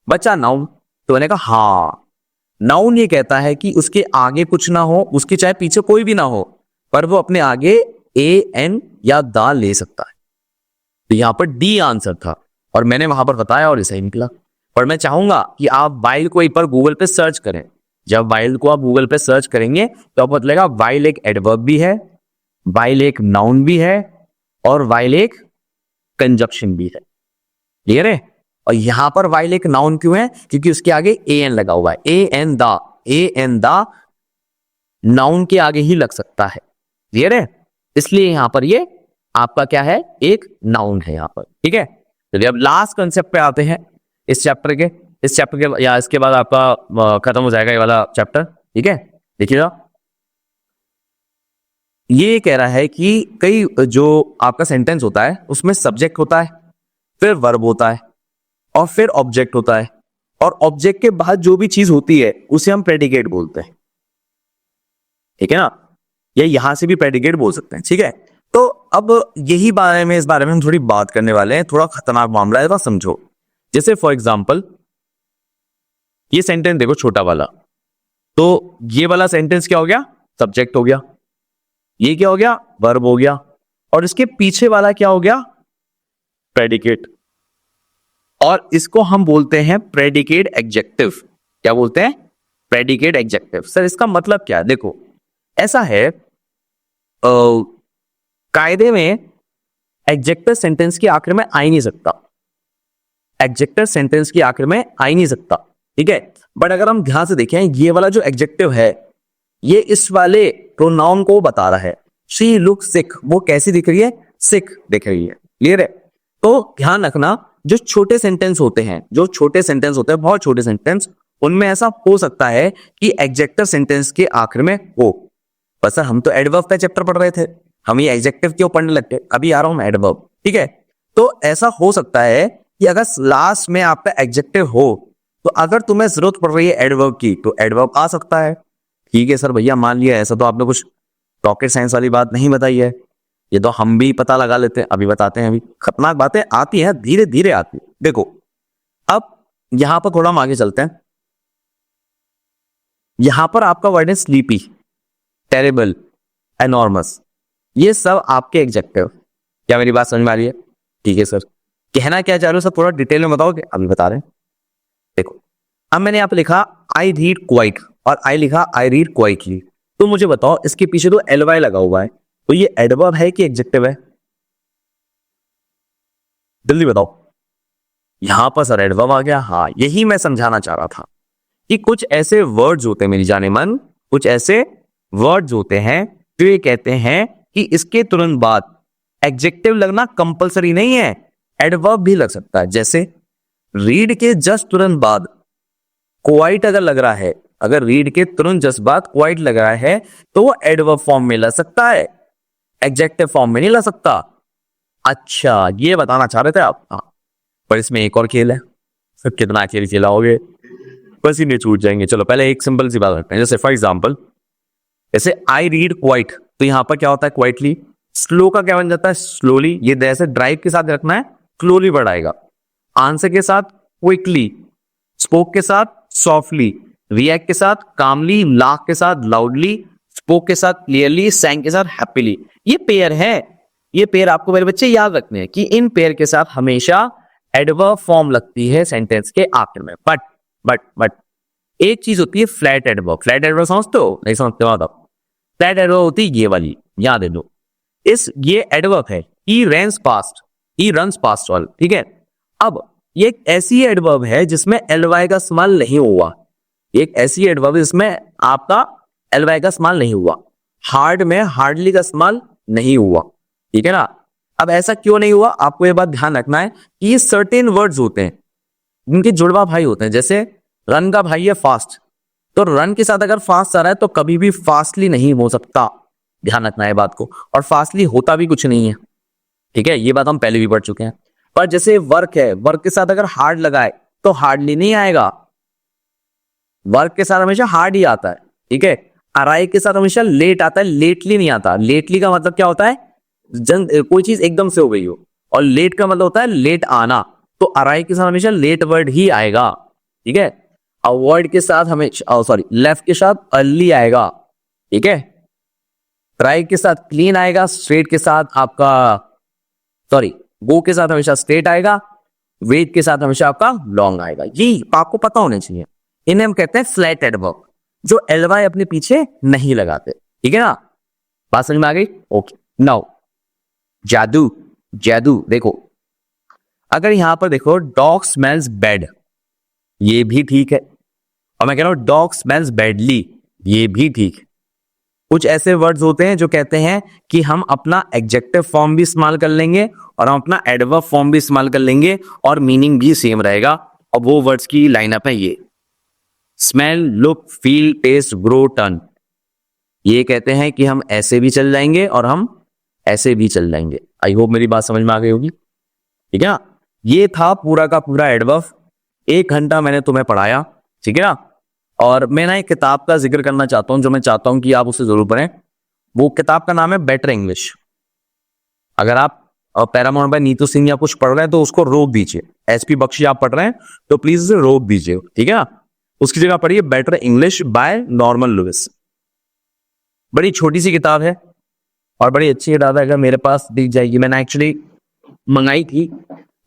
बच्चा, नाउन। तो मैंने कहा हाँ, नाउन ये कहता है कि उसके आगे कुछ ना हो, उसके चाहे पीछे कोई भी ना हो, पर वो अपने आगे ए एन या दा ले सकता है। तो यहां पर डी आंसर था और मैंने वहां पर बताया और ये सही निकला। पर मैं चाहूंगा कि आप वाइल को एक बार गूगल पे सर्च करें। जब वाइल को आप गूगल पे सर्च करेंगे तो आपको पता लगेगा वाइल एक एडवर्ब भी है, वाइल एक नाउन भी है, और वाइल एक कंजक्शन भी है। क्लियर है? और यहां पर वाइल एक नाउन क्यों है? क्योंकि उसके आगे ए एन लगा हुआ है, ए एन दा, ए एन दा नाउन के आगे ही लग सकता है, क्लियर है? इसलिए यहां पर ये आपका क्या है, एक नाउन है यहां पर, ठीक है? चलिए अब लास्ट कंसेप्ट पे आते हैं इस चैप्टर के या इसके बाद आपका खत्म हो जाएगा ये वाला चैप्टर, ठीक है? देखिएगा, ये कह रहा है कि कई जो आपका सेंटेंस होता है उसमें सब्जेक्ट होता है, फिर वर्ब होता है और फिर ऑब्जेक्ट होता है, और ऑब्जेक्ट के बाद जो भी चीज होती है उसे हम प्रेडिकेट बोलते हैं, ठीक है ना? या यहां से भी प्रेडिकेट बोल सकते हैं, ठीक है? तो अब यही इस बारे में हम थोड़ी बात करने वाले हैं, थोड़ा खतरनाक मामला है, तो समझो। जैसे फॉर एग्जाम्पल ये सेंटेंस देखो छोटा वाला, तो ये वाला सेंटेंस क्या हो गया, सब्जेक्ट हो गया, ये क्या हो गया, वर्ब हो गया, और इसके पीछे वाला क्या हो गया, प्रेडिकेट, और इसको हम बोलते हैं प्रेडिकेट एडजेक्टिव। क्या बोलते हैं, प्रेडिकेट एडजेक्टिव। सर इसका मतलब क्या है, देखो ऐसा है, कायदे में एडजेक्टिव सेंटेंस की आखिर में आ ही नहीं सकता, एडजेक्टिव सेंटेंस की आखिर में आ ही नहीं सकता, ठीक है? बट अगर हम ध्यान से देखें, ये वाला जो एडजेक्टिव है ये इस वाले प्रोनाउन को बता रहा है, शी लुक सिक, वो कैसी दिख रही है, सिक दिख रही है, क्लियर है? तो ध्यान रखना, जो छोटे सेंटेंस होते हैं, बहुत छोटे सेंटेंस, उनमें ऐसा हो सकता है कि एडजेक्टिव सेंटेंस के आखिर में हो। बस सर हम तो एडवर्ब का चैप्टर पढ़ रहे थे, हम ये एडजेक्टिव क्यों पढ़ने लग गए, अभी आ रहा हूं मैं एडवर्ब, ठीक है? तो ऐसा हो सकता है कि अगर लास्ट में आपका एडजेक्टिव हो, तो अगर तुम्हें जरूरत पड़ रही है एडवर्ब की, तो एडवर्ब आ सकता है, ठीक है सर भैया मान लिया, ऐसा तो आपने कुछ रॉकेट साइंस वाली बात नहीं बताई है, ये तो हम भी पता लगा लेते हैं, अभी बताते हैं, अभी खतरनाक बातें आती हैं, धीरे धीरे आती है। देखो अब यहां पर थोड़ा हम आगे चलते हैं, यहां पर आपका वर्ड है स्लीपी, टेरेबल, एनॉर्मस, ये सब आपके एडजेक्टिव। क्या मेरी बात समझ में आ रही है? ठीक है सर, कहना क्या चाह रहे हो सर, थोड़ा डिटेल में बताओगे? अभी बता रहे हैं। देखो अब मैंने यहाँ पे लिखा आई रीड क्वाइट, और आई लिखा आई रीड क्वाइटली, तो मुझे बताओ इसके पीछे तो एल वाई लगा हुआ है, तो ये एडवर्ब है कि एडजेक्टिव है? जल्दी बताओ। यहां पर सर एडवर्ब आ गया, हाँ यही मैं समझाना चाह रहा था कि कुछ ऐसे वर्ड्स होते हैं मेरी जाने मन, कुछ ऐसे वर्ड्स होते हैं जो ये कहते हैं कि इसके तुरंत बाद एडजेक्टिव लगना कंपलसरी नहीं है, एडवर्ब भी लग सकता है। जैसे रीड के जस्ट तुरंत बाद क्वाइट अगर लग रहा है, अगर रीड के तुरंत जस्ट बाद क्वाइट लग रहा है, तो वो एडवर्ब फॉर्म में लग सकता है, एडजेक्टिव फॉर्म में नहीं लग सकता। अच्छा ये बताना चाह रहे थे आप? हाँ, पर इसमें एक और खेल है, फिर कितना खेल खिलाओगे, पसीने छूट जाएंगे। चलो पहले एक सिंपल सी बात करते हैं, जैसे फॉर एग्जाम्पल जैसे आई रीड क्वाइट, तो यहां पर क्या होता है, क्वाइटली। स्लो का क्या बन जाता है, स्लोली। ये जैसे ड्राइव के साथ रखना है, स्लोली बढ़ाएगा। आंसर के साथ क्विकली, स्पोक के साथ सॉफ्टली, रिएक्ट के साथ कामली, लाख के साथ लाउडली, स्पोक के साथ क्लियरली, सैंग के साथ हैप्पीली। ये पेयर है, ये पेयर आपको मेरे बच्चे याद रखने हैं कि इन पेयर के साथ हमेशा एडवर्ब फॉर्म लगती है सेंटेंस के आखिर में। बट एक चीज होती है फ्लैट एडवर्ब। फ्लैट एडवर्ब समझते हो? नहीं समझते हो आप? फ्लैट एडवर्ब होती है ये वाली, याद दे दो। ये एडवर्ब है, he runs past, he runs past all, ठीक है? अब ये एक ऐसी एडवर्ब है जिसमें एलवाई का इस्तेमाल नहीं हुआ, एक ऐसी एडवर्ब जिसमें आपका एलवाई का इस्तेमाल नहीं हुआ। हार्ड में हार्डली का इस्तेमाल नहीं हुआ, ठीक है ना? अब ऐसा क्यों नहीं हुआ, आपको ये बात ध्यान रखना है कि ये सर्टेन वर्ड्स होते हैं, उनके जुड़वा भाई होते हैं। जैसे रन का भाई है फास्ट, तो रन के साथ अगर फास्ट आ रहा है तो कभी भी फास्टली नहीं हो सकता, ध्यान रखना है बात को। और फास्टली होता भी कुछ नहीं है, ठीक है? ये बात हम पहले भी पढ़ चुके हैं। पर जैसे वर्क है, वर्क के साथ अगर हार्ड लगाए तो हार्डली नहीं आएगा, वर्क के साथ हमेशा हार्ड ही आता है, ठीक है? अराई के साथ हमेशा लेट आता है, लेटली नहीं आता। लेटली का मतलब क्या होता है, कोई चीज एकदम से हो गई हो, और लेट का मतलब होता है लेट आना। तो अराई के साथ हमेशा लेट वर्ड ही आएगा, ठीक है? अवॉइड के साथ हमेशा लेफ्ट के साथ अर्ली आएगा, ठीक है? ट्राई के साथ क्लीन आएगा, स्ट्रेट के साथ आपका गो के साथ हमेशा स्ट्रेट आएगा, वेट के साथ हमेशा आपका लॉन्ग आएगा। ये आपको पता होना चाहिए। इन्हें हम कहते हैं फ्लैट एडवर्ब, जो एलवाई अपने पीछे नहीं लगाते, ठीक है ना? बात समझ में आ गई? ओके। नाउ जादू, जादू देखो, अगर यहां पर देखो डॉग स्मेल्स बैड, ये भी ठीक है। और मैं कह रहा हूं डॉग स्मेल्स बैडली, ये भी ठीक है। कुछ ऐसे वर्ड्स होते हैं जो कहते हैं कि हम अपना एडजेक्टिव फॉर्म भी इस्तेमाल कर लेंगे और हम अपना एडवर्ब फॉर्म भी इस्तेमाल कर लेंगे और मीनिंग भी सेम रहेगा। और वो वर्ड्स की लाइनअप है ये, smell, look, feel, taste, grow, turn. ये कहते हैं कि हम ऐसे भी चल जाएंगे और हम ऐसे भी चल जाएंगे। आई होप मेरी बात समझ में आ गई होगी, ठीक है ना। ये था पूरा का पूरा एडवर्ब। 1 घंटा मैंने तुम्हें पढ़ाया, ठीक है ना। और मैं ना एक किताब का जिक्र करना चाहता हूं जो मैं चाहता हूं कि आप उसे जरूर पढ़ें। वो किताब का नाम है बेटर इंग्लिश। अगर आप पैरामाउंट बाय नीतू सिंह या कुछ पढ़ रहे हैं तो उसको रोक दीजिए। एसपी बख्शी आप पढ़ रहे हैं तो प्लीज उसे रोक दीजिए, ठीक है ना। उसकी जगह पढ़िए better English by Norman Lewis. बड़ी छोटी सी किताब है और बड़ी अच्छी किताब है। अगर मेरे पास दिख जाएगी, मैंने एक्चुअली मंगाई थी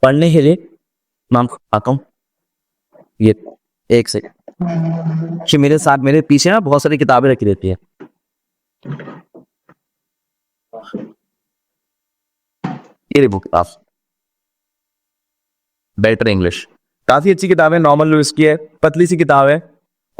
पढ़ने के लिए। नाम आता हूं, ये एक सेकंड, मेरे साथ मेरे पीछे ना बहुत सारी किताबें रखी रहती है। ये देखो किताब बेटर इंग्लिश, काफी अच्छी किताब है, नॉर्मन लुइस की है, पतली सी किताब है।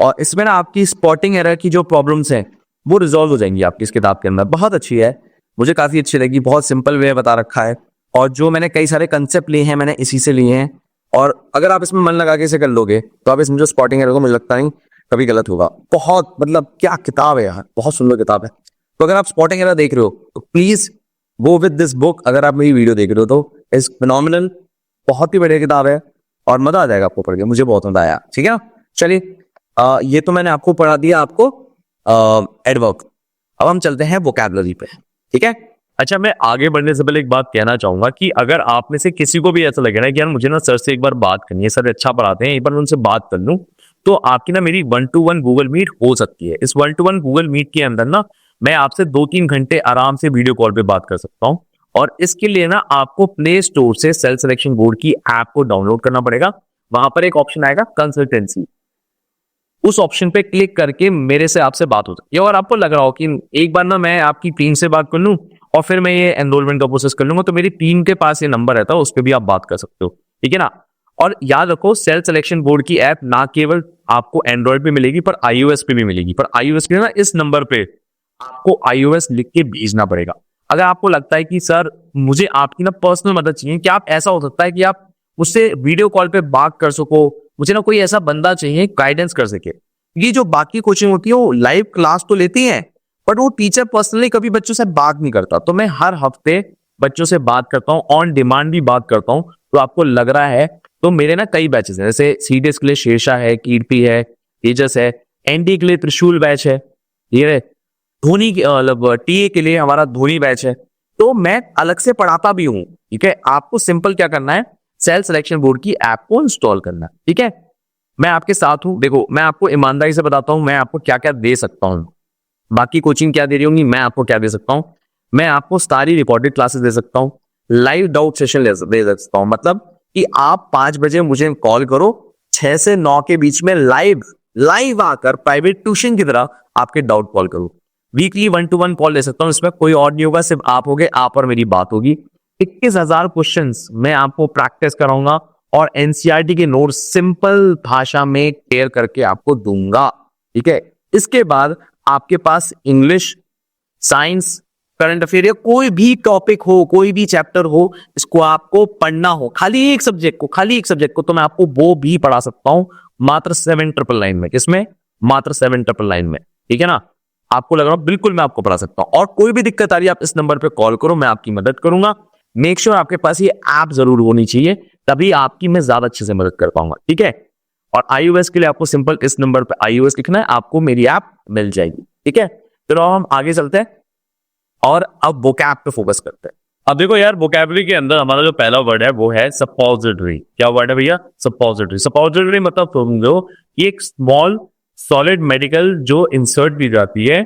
और इसमें ना आपकी स्पॉटिंग एरर की जो प्रॉब्लम्स हैं वो रिजॉल्व हो जाएंगी आपकी इस किताब के अंदर। बहुत अच्छी है, मुझे काफी अच्छी लगी, बहुत सिंपल वे बता रखा है। और जो मैंने कई सारे कंसेप्ट लिए हैं मैंने इसी से लिए हैं। और अगर आप इसमें मन लगा के इसे कर लोगे तो आप इसमें जो स्पॉटिंग एरर को मुझे लगता नहीं कभी गलत होगा। बहुत मतलब क्या किताब है यार, बहुत सुंदर किताब है। तो अगर आप स्पॉटिंग एरर देख रहे हो तो please go with this book. अगर आप मेरी वीडियो देख रहे हो तो इट्स फिनोमिनल, बहुत ही बढ़िया किताब है और मजा आ जाएगा आपको पढ़ के। मुझे बहुत मजा आया, ठीक है ना। चलिए ये तो मैंने आपको पढ़ा दिया आपको एडवर्ब। अब हम चलते हैं वोकैबुलरी पे, ठीक है। अच्छा, मैं आगे बढ़ने से पहले एक बात कहना चाहूंगा कि अगर आप में से किसी को भी ऐसा लगे ना कि यार मुझे ना सर से एक बार बात करनी है, सर अच्छा पढ़ाते हैं, एक बार उनसे बात कर लूं, तो आपकी ना मेरी 1-to-1 गूगल मीट हो सकती है। इस 1-to-1 गूगल मीट के अंदर ना मैं आपसे 2-3 घंटे आराम से वीडियो कॉल पे बात कर सकता हूं। और इसके लिए ना आपको प्ले स्टोर से सेल्फ सिलेक्शन बोर्ड की ऐप को डाउनलोड करना पड़ेगा। वहां पर एक ऑप्शन आएगा कंसल्टेंसी, उस ऑप्शन पे क्लिक करके मेरे से आपसे बात हो सकती है। और आपको लग रहा हो कि एक बार ना मैं आपकी टीम से बात कर लूं और फिर मैं ये एनरोलमेंट का प्रोसेस कर लूंगा, तो मेरी टीम के पास ये नंबर रहता है, उस पर भी आप बात कर सकते हो, ठीक है ना। और याद रखो सेल्फ सिलेक्शन बोर्ड की ऐप ना केवल आपको एंड्रॉइड पे मिलेगी पर iOS पे भी मिलेगी। पर iOS के ना इस नंबर पे आपको iOS लिख के भेजना पड़ेगा। अगर आपको लगता है कि सर मुझे आपकी ना पर्सनल मदद चाहिए, कि आप ऐसा हो सकता है कि आप मुझसे वीडियो कॉल पे बात कर सको, मुझे ना कोई ऐसा बंदा चाहिए गाइडेंस कर सके। ये जो बाकी कोचिंग होती है वो लाइव क्लास तो लेती है बट वो टीचर पर्सनली कभी बच्चों से बात नहीं करता। तो मैं हर हफ्ते बच्चों से बात करता हूँ, ऑन डिमांड भी बात करता हूँ। तो आपको लग रहा है तो मेरे ना कई बैचेस हैं, जैसे सीडीएस के लिए शेरशाह है, कीर्ति है, तेजस है, एनडी के लिए त्रिशूल बैच है, ये धोनी मतलब टीए के लिए हमारा धोनी बैच है। तो मैं अलग से पढ़ाता भी हूँ, ठीक है। आपको सिंपल क्या करना है, सेल्फ सिलेक्शन बोर्ड की ऐप को इंस्टॉल करना, ठीक है। मैं आपके साथ हूं। देखो मैं आपको ईमानदारी से बताता हूं मैं आपको क्या क्या दे सकता हूं। बाकी कोचिंग क्या दे रही होंगी, मैं आपको क्या दे सकता हूं। मैं आपको सारी रिकॉर्डेड क्लासेस दे सकता हूं, लाइव डाउट सेशन दे सकता हूं। मतलब कि आप 5 बजे मुझे कॉल करो, 6 से 9 के बीच में लाइव आकर प्राइवेट ट्यूशन की तरह आपके डाउट कॉल करो। वीकली 1-to-1 कॉल ले सकता हूं, इसमें कोई और नहीं होगा, सिर्फ आप होगे, आप और मेरी बात होगी। 21,000 क्वेश्चंस मैं आपको प्रैक्टिस कराऊंगा और एनसीईआरटी के नोट्स सिंपल भाषा में क्लियर करके आपको दूंगा, ठीक है। इसके बाद आपके पास इंग्लिश, साइंस, करंट अफेयर या कोई भी टॉपिक हो, कोई भी चैप्टर हो, इसको आपको पढ़ना हो, खाली एक सब्जेक्ट को तो मैं आपको वो भी पढ़ा सकता हूं मात्र 7,999 में। किसमें? मात्र 7,999 में, ठीक है ना। आपको लग रहा है बिल्कुल मैं आपको पढ़ा सकता हूं। और कोई भी दिक्कत आ रही है आप इस नंबर पे कॉल करो, मैं आपकी मदद करूंगा। मेक श्योर आपके पास ये ऐप जरूर होनी चाहिए, तभी आपकी मैं ज्यादा अच्छे से मदद कर पाऊंगा, ठीक है। और iOS के लिए आपको सिंपल इस नंबर पे iOS लिखना है, आपको मेरी ऐप मिल जाएगी, ठीक है। चलो हम आगे चलते हैं और अब वोकैब पे फोकस करते हैं। अब देखो यार, वोकैबुलरी के अंदर हमारा जो पहला वर्ड है वो है सपोजिटरी। क्या वर्ड है भैया? सपोजिटरी। सपोजिटरी मतलब समझो कि एक स्मॉल सॉलिड मेडिकल जो इंसर्ट की जाती है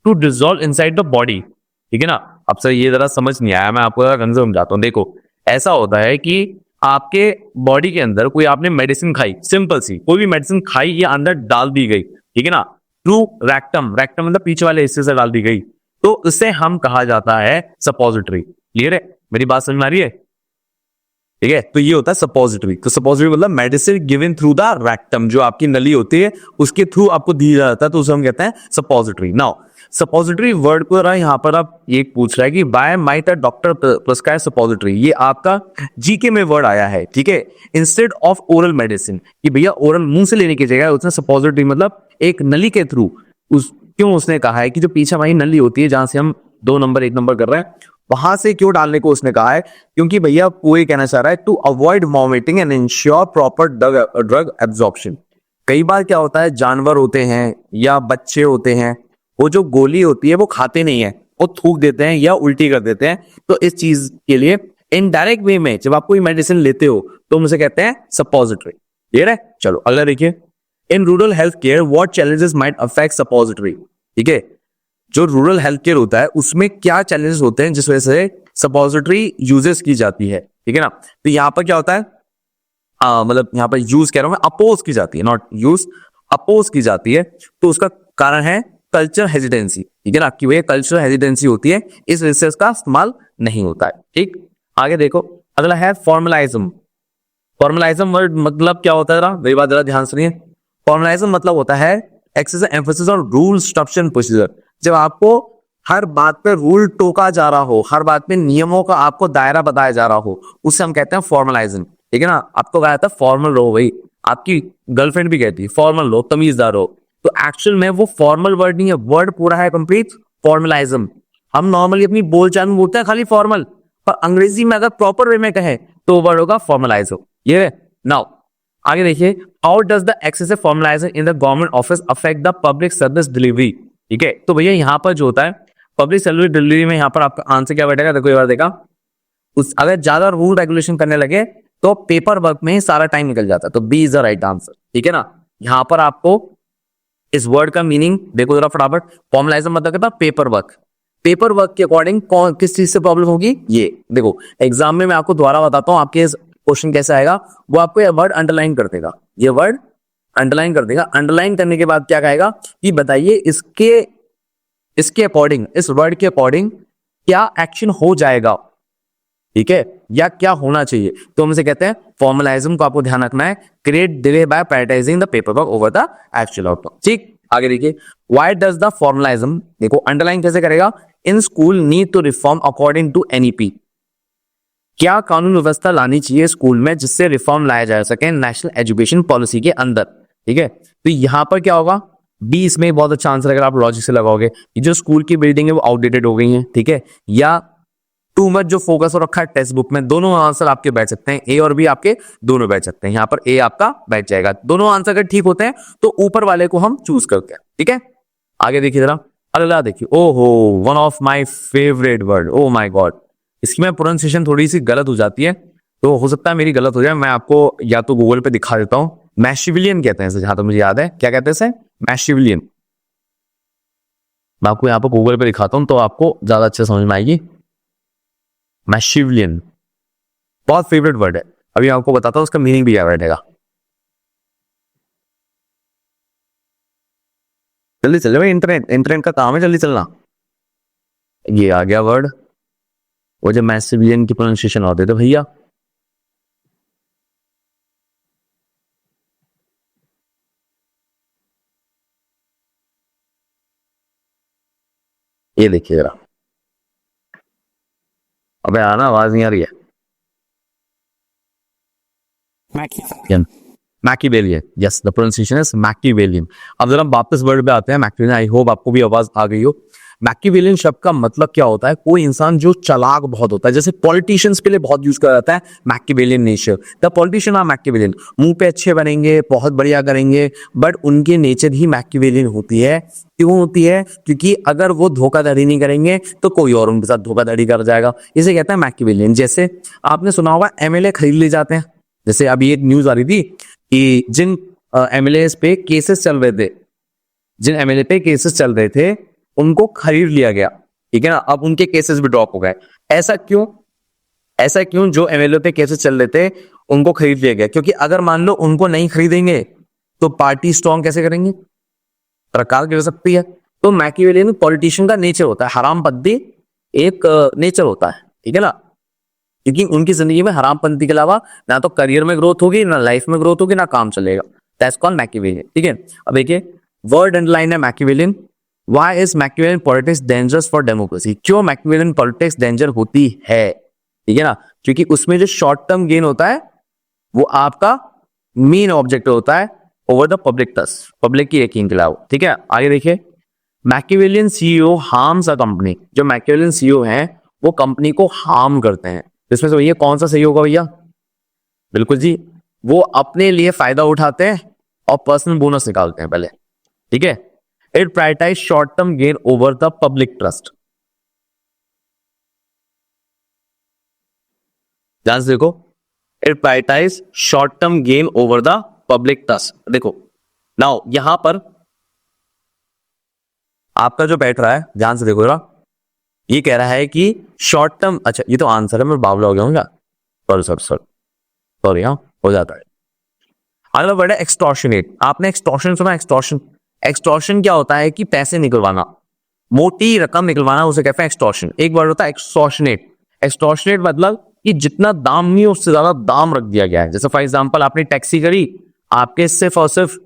to dissolve inside the body, ठीक है ना। अब सर ये जरा समझ नहीं आया, मैं आपको जरा समझाता हूँ। देखो ऐसा होता है कि आपके बॉडी के अंदर कोई आपने मेडिसिन खाई, सिंपल सी कोई भी मेडिसिन खाई या अंदर डाल दी गई, ठीक है ना, थ्रू रैक्टम मतलब पीछे वाले हिस्से से डाल दी गई, तो उसे हम कहा जाता है सपोजिटरी। क्लियर है? मेरी बात समझ में आ रही है? ठीक है, तो ये होता है सपोजिटरी। तो सपोजिटरी मतलब medicine given through the rectum, जो आपकी नली होती है उसके थ्रू आपको दिया जाता है, तो उसे हम कहते हैं सपोजिटरी। नाउ सपोजिटरी वर्ड को जरा यहाँ पर आप ये पूछ रहा है कि by might a doctor prescribe suppository, ये आपका जीके में वर्ड आया है, ठीक है, इंस्टेड ऑफ ओरल मेडिसिन, कि भैया ओरल मुंह से लेने की जगह उसने सपोजिटरी मतलब एक नली के थ्रू क्यों उसने कहा है कि जो पीछे हमारी नली होती है जहां से हम 2 नंबर 1 नंबर कर रहे हैं वहां से क्यों डालने को उसने कहा है, क्योंकि भैया वो ये कहना चाह रहा है to avoid vomiting and ensure proper drug absorption. कई बार क्या होता है, जानवर होते हैं या बच्चे होते हैं, वो जो गोली होती है वो खाते नहीं है, वो थूक देते हैं या उल्टी कर देते हैं। तो इस चीज के लिए इनडायरेक्ट वे में जब आप कोई मेडिसिन लेते हो तो हम उसे कहते हैं सपोजिटरी। क्लियर है? चलो अगला देखिए, in rural health care what challenges might affect suppository. ठीक है, जो रूरल हेल्थ केयर होता है उसमें क्या चैलेंजेस होते हैं जिस वजह से सपोजिटरी यूजेस की जाती है, ठीक है ना। तो यहां पर क्या होता है, मतलब यहां पर यूज कह रहा हूं मैं, अपोज की जाती है, नॉट यूज, अपोज की जाती है। तो उसका कारण है कल्चर हेजिटेंसी, ठीक है ना, कि वो कल्चर हेजिटेंसी होती है, इस वजह से इसका इस्तेमाल नहीं होता है। ठीक, आगे देखो, अगला है फॉर्मलाइज्म। फॉर्मलाइज्म वर्ड मतलब क्या होता है, जरा मेरी बात जरा ध्यान सुनिए। फॉर्मलाइज्म मतलब होता है excessive emphasis on rule structure procedure. जब आपको हर बात पे रूल टोका जा रहा हो, हर बात पे नियमों का आपको दायरा बताया जा रहा हो, उससे हम कहते हैं फॉर्मलाइज्म, ठीक है ना। आपको कहा जाता है फॉर्मल रहो, भाई आपकी गर्लफ्रेंड भी कहती है फॉर्मल रहो, तमीजदार रहो। तो एक्चुअल में वो फॉर्मल वर्ड नहीं है, वर्ड पूरा है कंप्लीट फॉर्मलाइज्म। हम नॉर्मली अपनी बोलचाल में बोलते हैं खाली फॉर्मल, पर अंग्रेजी में अगर प्रॉपर वे में कहे तो वर्ड होगा फॉर्मलाइज हो। ये नाउ आगे देखिए, how does the excessive formalisation in the government office affect the public service delivery. ठीक है, तो भैया यहाँ पर जो होता है पब्लिक सर्विस डिलीवरी में, यहाँ पर आपका आंसर क्या बैठेगा, देखो एक बार देखा, अगर ज्यादा रूल रेगुलेशन करने लगे तो पेपर वर्क में ही सारा टाइम निकल जाता है। तो B is the right answer, ठीक है ना। यहां पर आपको इस वर्ड का मीनिंग देखो जरा फटाफट। फॉर्मलाइज्म मतलब क्या था, पेपर वर्क। पेपर वर्क के अकॉर्डिंग कौन किस चीज से प्रॉब्लम होगी, ये देखो एग्जाम में मैं आपको दोबारा बताता हूं आपके क्वेश्चन कैसे आएगा। वो आपको ये वर्ड अंडरलाइन कर देगा, ये वर्ड अंडरलाइन कर देगा। अंडरलाइन करने के बाद क्या कहेगा कि बताइए इसके अकॉर्डिंग, इस वर्ड के अकॉर्डिंग क्या एक्शन हो जाएगा, ठीक है, या क्या होना चाहिए। तो हम इसे कहते हैं फॉर्मलाइज्म को आपको ध्यान रखना है, create delay by prioritising the paper work over the actual outcome. ठीक, आगे देखिए, व्हाई डज द फॉर्मलाइज्म, देखो अंडरलाइन कैसे करेगा, in school need to reform according to NEP. क्या कानून व्यवस्था लानी चाहिए स्कूल में जिससे रिफॉर्म लाया जा सके नेशनल एजुकेशन पॉलिसी के अंदर, ठीक है। तो यहां पर क्या होगा, बी इसमें बहुत अच्छा आंसर अगर आप लॉजिक से लगाओगे। जो स्कूल की बिल्डिंग है वो आउटडेटेड हो गई है, ठीक है, या टू मच जो फोकस हो रखा है टेक्स्ट बुक में। दोनों आंसर आपके बैठ सकते हैं, ए और बी आपके दोनों बैठ सकते हैं। यहां पर ए आपका बैठ जाएगा, दोनों आंसर अगर ठीक होते हैं तो ऊपर वाले को हम चूज करते हैं, ठीक है। आगे देखिए जरा, अगला देखिए, ओहो one of my favourite word, oh my God, इसकी मैं प्रोनाउंसिएशन थोड़ी सी गलत हो जाती है, तो हो सकता है मेरी गलत हो जाए, मैं आपको या तो गूगल पे दिखा देता हूं। मैशिविलियन कहते हैं इसे, जहां तक मुझे याद है। क्या कहते हैं इसे, मैशिविलियन। मैं आपको यहाँ पर गूगल पे दिखाता हूं तो आपको ज्यादा अच्छे समझ में आएगी। मैशिविलियन बहुत फेवरेट वर्ड है, अभी आपको बताता हूं उसका मीनिंग भी क्या बैठेगा। जल्दी चल भाई, इंटरनेट का काम है, जल्दी चलना। ये आ गया वर्ड, वो जो मैशिविलियन की प्रोनाउंसिएशन होते थे भैया, ये देखिए जरा। अबे आना, आवाज नहीं आ रही है। मैकिवेलियन, यस द प्रोनाउंसिएशन इज मैकिवेलियन। अब जरा वापस वर्ड पे आते हैं, मैकिवेलियन। आई होप आपको भी आवाज आ गई हो। मैकिवेलियन शब्द का मतलब क्या होता है, कोई इंसान जो चालाक बहुत होता है, जैसे पॉलिटिशियंस के लिए बहुत यूज करा जाता है मैकिवेलियन नेचर। द पॉलिटिशियन आर मैकिवेलियन, मुंह पे अच्छे बनेंगे, बहुत बढ़िया करेंगे, बट उनके नेचर ही मैकिवेलियन होती है। क्यों होती है, क्योंकि अगर वो धोखाधड़ी नहीं करेंगे तो कोई और उनके साथ धोखाधड़ी कर जाएगा, इसे कहते हैं मैकिवेलियन। जैसे आपने सुना होगा एमएलए खरीद ले जाते हैं, जैसे अभी एक न्यूज आ रही थी कि जिन एमएलए पे केसेस चल रहे थे, जिन एमएलए पे केसेस चल रहे थे उनको खरीद लिया गया, ठीक है ना। अब उनके केसेस भी ड्रॉप हो गए। ऐसा क्यों, ऐसा क्यों, जो एमएलए पे केसेस चल रहे थे उनको खरीद लिया गया, क्योंकि अगर मान लो उनको नहीं खरीदेंगे तो पार्टी स्ट्रॉन्ग कैसे करेंगे, सरकार गिर सकती है। तो मैकिवेलियन पॉलिटिशियन का नेचर होता है, हरामपंथी एक नेचर होता है, ठीक है ना, क्योंकि उनकी जिंदगी में हरामपंथी के अलावा ना तो करियर में ग्रोथ होगी, ना लाइफ में ग्रोथ होगी, ना काम चलेगा। दैट्स कॉल्ड मैकिवेलियन, ठीक है। अब देखिए वर्ड अंडरलाइन है Machiavellian, why is Machiavellian politics dangerous for democracy? क्यों मैकियावेलियन पॉलिटिक्स डेंजर होती है? ठीक है ना, क्योंकि उसमें जो शॉर्ट टर्म गेन होता है वो आपका मेन ऑब्जेक्टिव होता है over the public trust, public की यकीन दिलाओ। ठीक है, आगे देखिए, Machiavellian CEO harms a company. जो मैकियावेलियन सीईओ हैं वो कंपनी को हार्म करते हैं। इसमें से भैया कौन सा सही होगा भैया? बिल्कुल जी, वो अपने लिए फायदा उठाते हैं और पर्सनल बोनस निकालते हैं पहले। ठीक है, it prioritise short term gain over the public trust. ध्यान से देखो, it prioritise short term gain over the public trust. देखो नाउ यहां पर आपका जो बैठ रहा है, ध्यान से देखो जरा, ये कह रहा है कि शॉर्ट टर्म, अच्छा ये तो आंसर है, मैं बावला हो गया हूँ क्या? सॉरी हाँ, हो जाता है। अगला वर्ड है एक्सटॉर्शनेट। आपने एक्सटॉर्शन सुना? एक्सटॉर्शन, एक्सटॉर्शन क्या होता है कि पैसे निकलवाना, मोटी रकम निकलवाना, उसे कहते हैं एक्सटॉर्शन। एक वर्ड होता है एक्सटॉर्शनेट। एक्सटॉर्शनेट मतलब कि जितना दाम नहीं है उससे ज्यादा दाम रख दिया गया है। जैसे फॉर एग्जांपल आपने टैक्सी करी, आपके सिर्फ और सिर्फ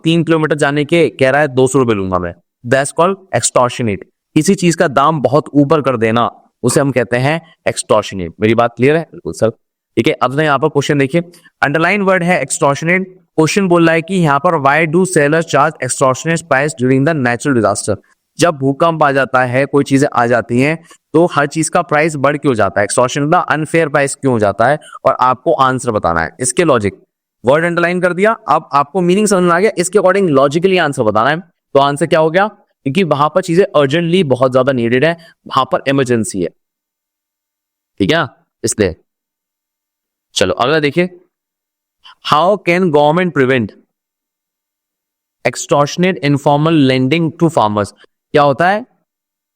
3 किलोमीटर जाने के कह रहा है 200 रुपए लूंगा मैं, दैट्स कॉल्ड एक्सटॉर्शनेट। किसी चीज का दाम बहुत ऊपर कर देना उसे हम कहते हैं एक्सटॉर्शनेट। मेरी बात क्लियर है? बिल्कुल सर। ठीक है, अब यहाँ पर क्वेश्चन देखिए, अंडरलाइन वर्ड है एक्सटॉर्शनेट। क्वेश्चन बोल रहा है कि यहाँ पर why do sellers charge extortionate price during the natural disaster? जब भूकंप आ जाता है, कोई चीजें आ जाती हैं, तो हर चीज का प्राइस बढ़ क्यों जाता है? एक्सटॉर्शन का अनफेयर प्राइस क्यों हो जाता है? और आपको आंसर बताना है। इसके लॉजिक, वर्ड अंडरलाइन कर दिया, अब आपको मीनिंग समझ में आ गया, इसके अकॉर्डिंग लॉजिकली आंसर बताना है। तो आंसर क्या हो गया? क्योंकि वहां पर चीजें अर्जेंटली बहुत ज्यादा नीडेड है, वहां पर इमरजेंसी है। ठीक है, इसलिए चलो अगला देखिए, how can government prevent extortionate informal lending to farmers? क्या होता है,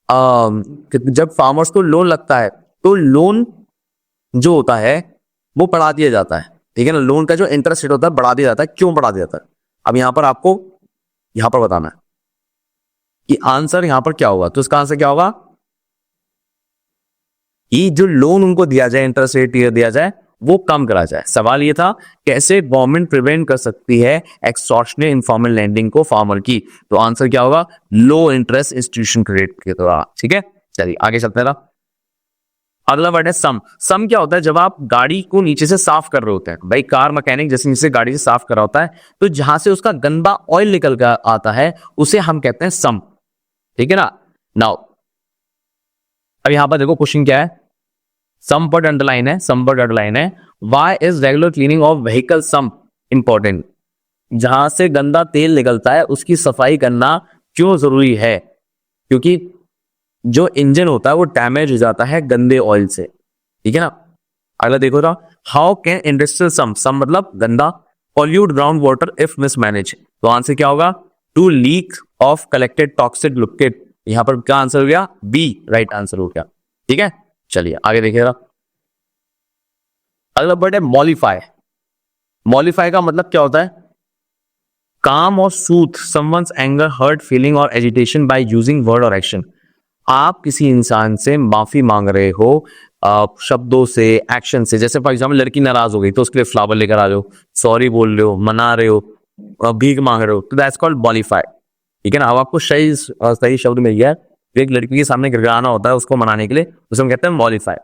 जब फार्मर्स को लोन लगता है तो लोन जो होता है वो बढ़ा दिया जाता है। ठीक है ना, लोन का जो इंटरेस्ट रेट होता है बढ़ा दिया जाता है। क्यों बढ़ा दिया जाता है? अब यहां पर आपको यहां पर बताना है कि आंसर यहां पर क्या होगा। तो इसका आंसर क्या होगा? ये जो लोन उनको दिया जाए, इंटरेस्ट रेट दिया जाए, वो कम करा जाए। सवाल ये था कैसे गवर्नमेंट प्रिवेंट कर सकती है एक्सटॉर्शनेट इनफॉर्मल लैंडिंग को फार्मर की। तो आंसर क्या होगा? लो इंटरेस्ट इंस्टीट्यूशन क्रेडिट के द्वारा। ठीक है, चलिए आगे चलते हैं। अगला वर्ड है सम। सम क्या होता है? जब आप गाड़ी को नीचे से साफ कर रहे होते हैं, भाई कार मैकेनिक जैसे नीचे गाड़ी से साफ कर रहा होता है, तो जहां से उसका गंदा ऑयल निकल कर आता है उसे हम कहते हैं सम। ठीक है ना। नाउ अब यहां पर देखो क्वेश्चन क्या है, सम वर्ड अंडरलाइन है, सम वर्ड अंडरलाइन है। Why is regular cleaning of vehicle some important? जहां से गंदा तेल निकलता है उसकी सफाई करना क्यों जरूरी है? क्योंकि जो इंजन होता है वो डैमेज हो जाता है गंदे ऑयल से। ठीक है ना। अगला देखो ना, how can industrial some, some मतलब गंदा, pollute ground water if mismanage? तो आंसर क्या होगा? To leak of collected toxic liquid. यहां पर क्या आंसर हो गया? बी राइट आंसर हो गया। ठीक है, चलिए आगे देखिएगा। अगला वर्ड है मॉलिफाई। मॉलिफाई का मतलब क्या होता है? Calm or soothe someone's anger, hurt, feeling or agitation by using word or action. आप किसी इंसान से माफी मांग रहे हो शब्दों से, एक्शन से। जैसे फॉर एग्जाम्पल लड़की नाराज हो गई तो उसके लिए फ्लावर लेकर आ जाओ, सॉरी बोल रहे हो, मना रहे हो, भीख मांग रहे हो, तो दैट्स कॉल्ड मॉलिफाई। ठीक है ना। अब आपको सही शब्द मिल गया। एक लड़की के सामने गिड़गिड़ाना होता है उसको मनाने के लिए, उसे हम कहते हैं मॉलिफाई।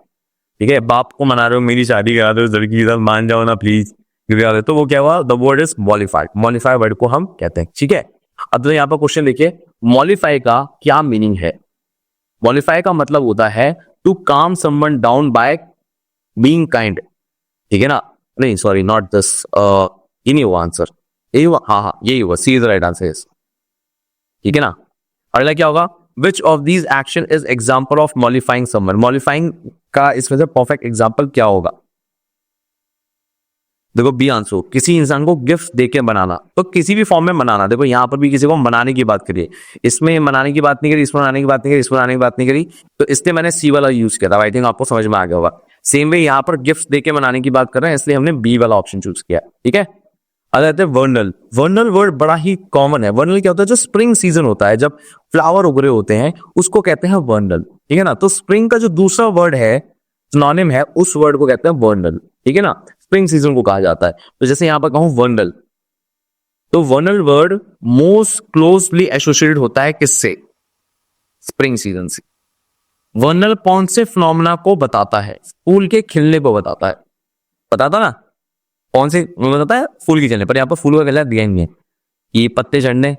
ठीक है, बाप को मना रहे हो, मेरी शादी करा दो लड़की के साथ, मान जाओ ना प्लीज, तो वो क्या हुआ? The word is mollified. Mollify word को हम कहते हैं। ठीक है, अब तो यहाँ पर क्वेश्चन देखिए, मॉलिफाई का क्या मीनिंग है? मॉलिफाई का मतलब होता है टू काम someone down by being kind. ठीक है ना। नहीं सॉरी, नॉट दिस, ये नहीं हुआ आंसर, यही हुआ, हाँ यही हुआ, C is the right answer. ठीक है ना। अगला क्या होगा? Which of these action is example of mollifying someone? Mollifying का इसमें से परफेक्ट एग्जाम्पल क्या होगा? देखो बी आंसर, किसी इंसान को गिफ्ट देके बनाना, तो किसी भी फॉर्म में मनाना। देखो यहां पर भी किसी को मनाने की बात करिए, इसमें मनाने की बात नहीं करी, इसमें मनाने की बात नहीं करी, इसमें मनाने की बात नहीं करी, तो इसलिए मैंने सी वाला यूज किया था। आई थिंक आपको समझ में आ गया होगा। सेम वे यहाँ पर गिफ्ट देके मनाने की बात कर रहे हैं, इसलिए हमने बी वाला ऑप्शन चूज किया। ठीक है, अगर वर्नल, वर्नल वर्ड बड़ा ही कॉमन है। वर्नल क्या होता है? जो स्प्रिंग सीजन होता है, जब फ्लावर उग रहे होते हैं, उसको कहते हैं वर्नल। ठीक है ना। तो स्प्रिंग का जो दूसरा वर्ड है, सिनोनिम है, उस वर्ड को कहते हैं वर्नल। ठीक है ना, स्प्रिंग सीजन को कहा जाता है। तो जैसे यहां पर कहूं वर्नल, तो वर्नल वर्ड मोस्ट क्लोजली एसोसिएटेड होता है किससे? स्प्रिंग सीजन से। वर्नल कौन से फिनोमेना को बताता है? फूल के खिलने को बताता है। बताता ना कौन से बताता है? फूल के खिलने पर। यहाँ पर फूल का कलर दिया ही नहीं है। ये पत्ते झड़ने,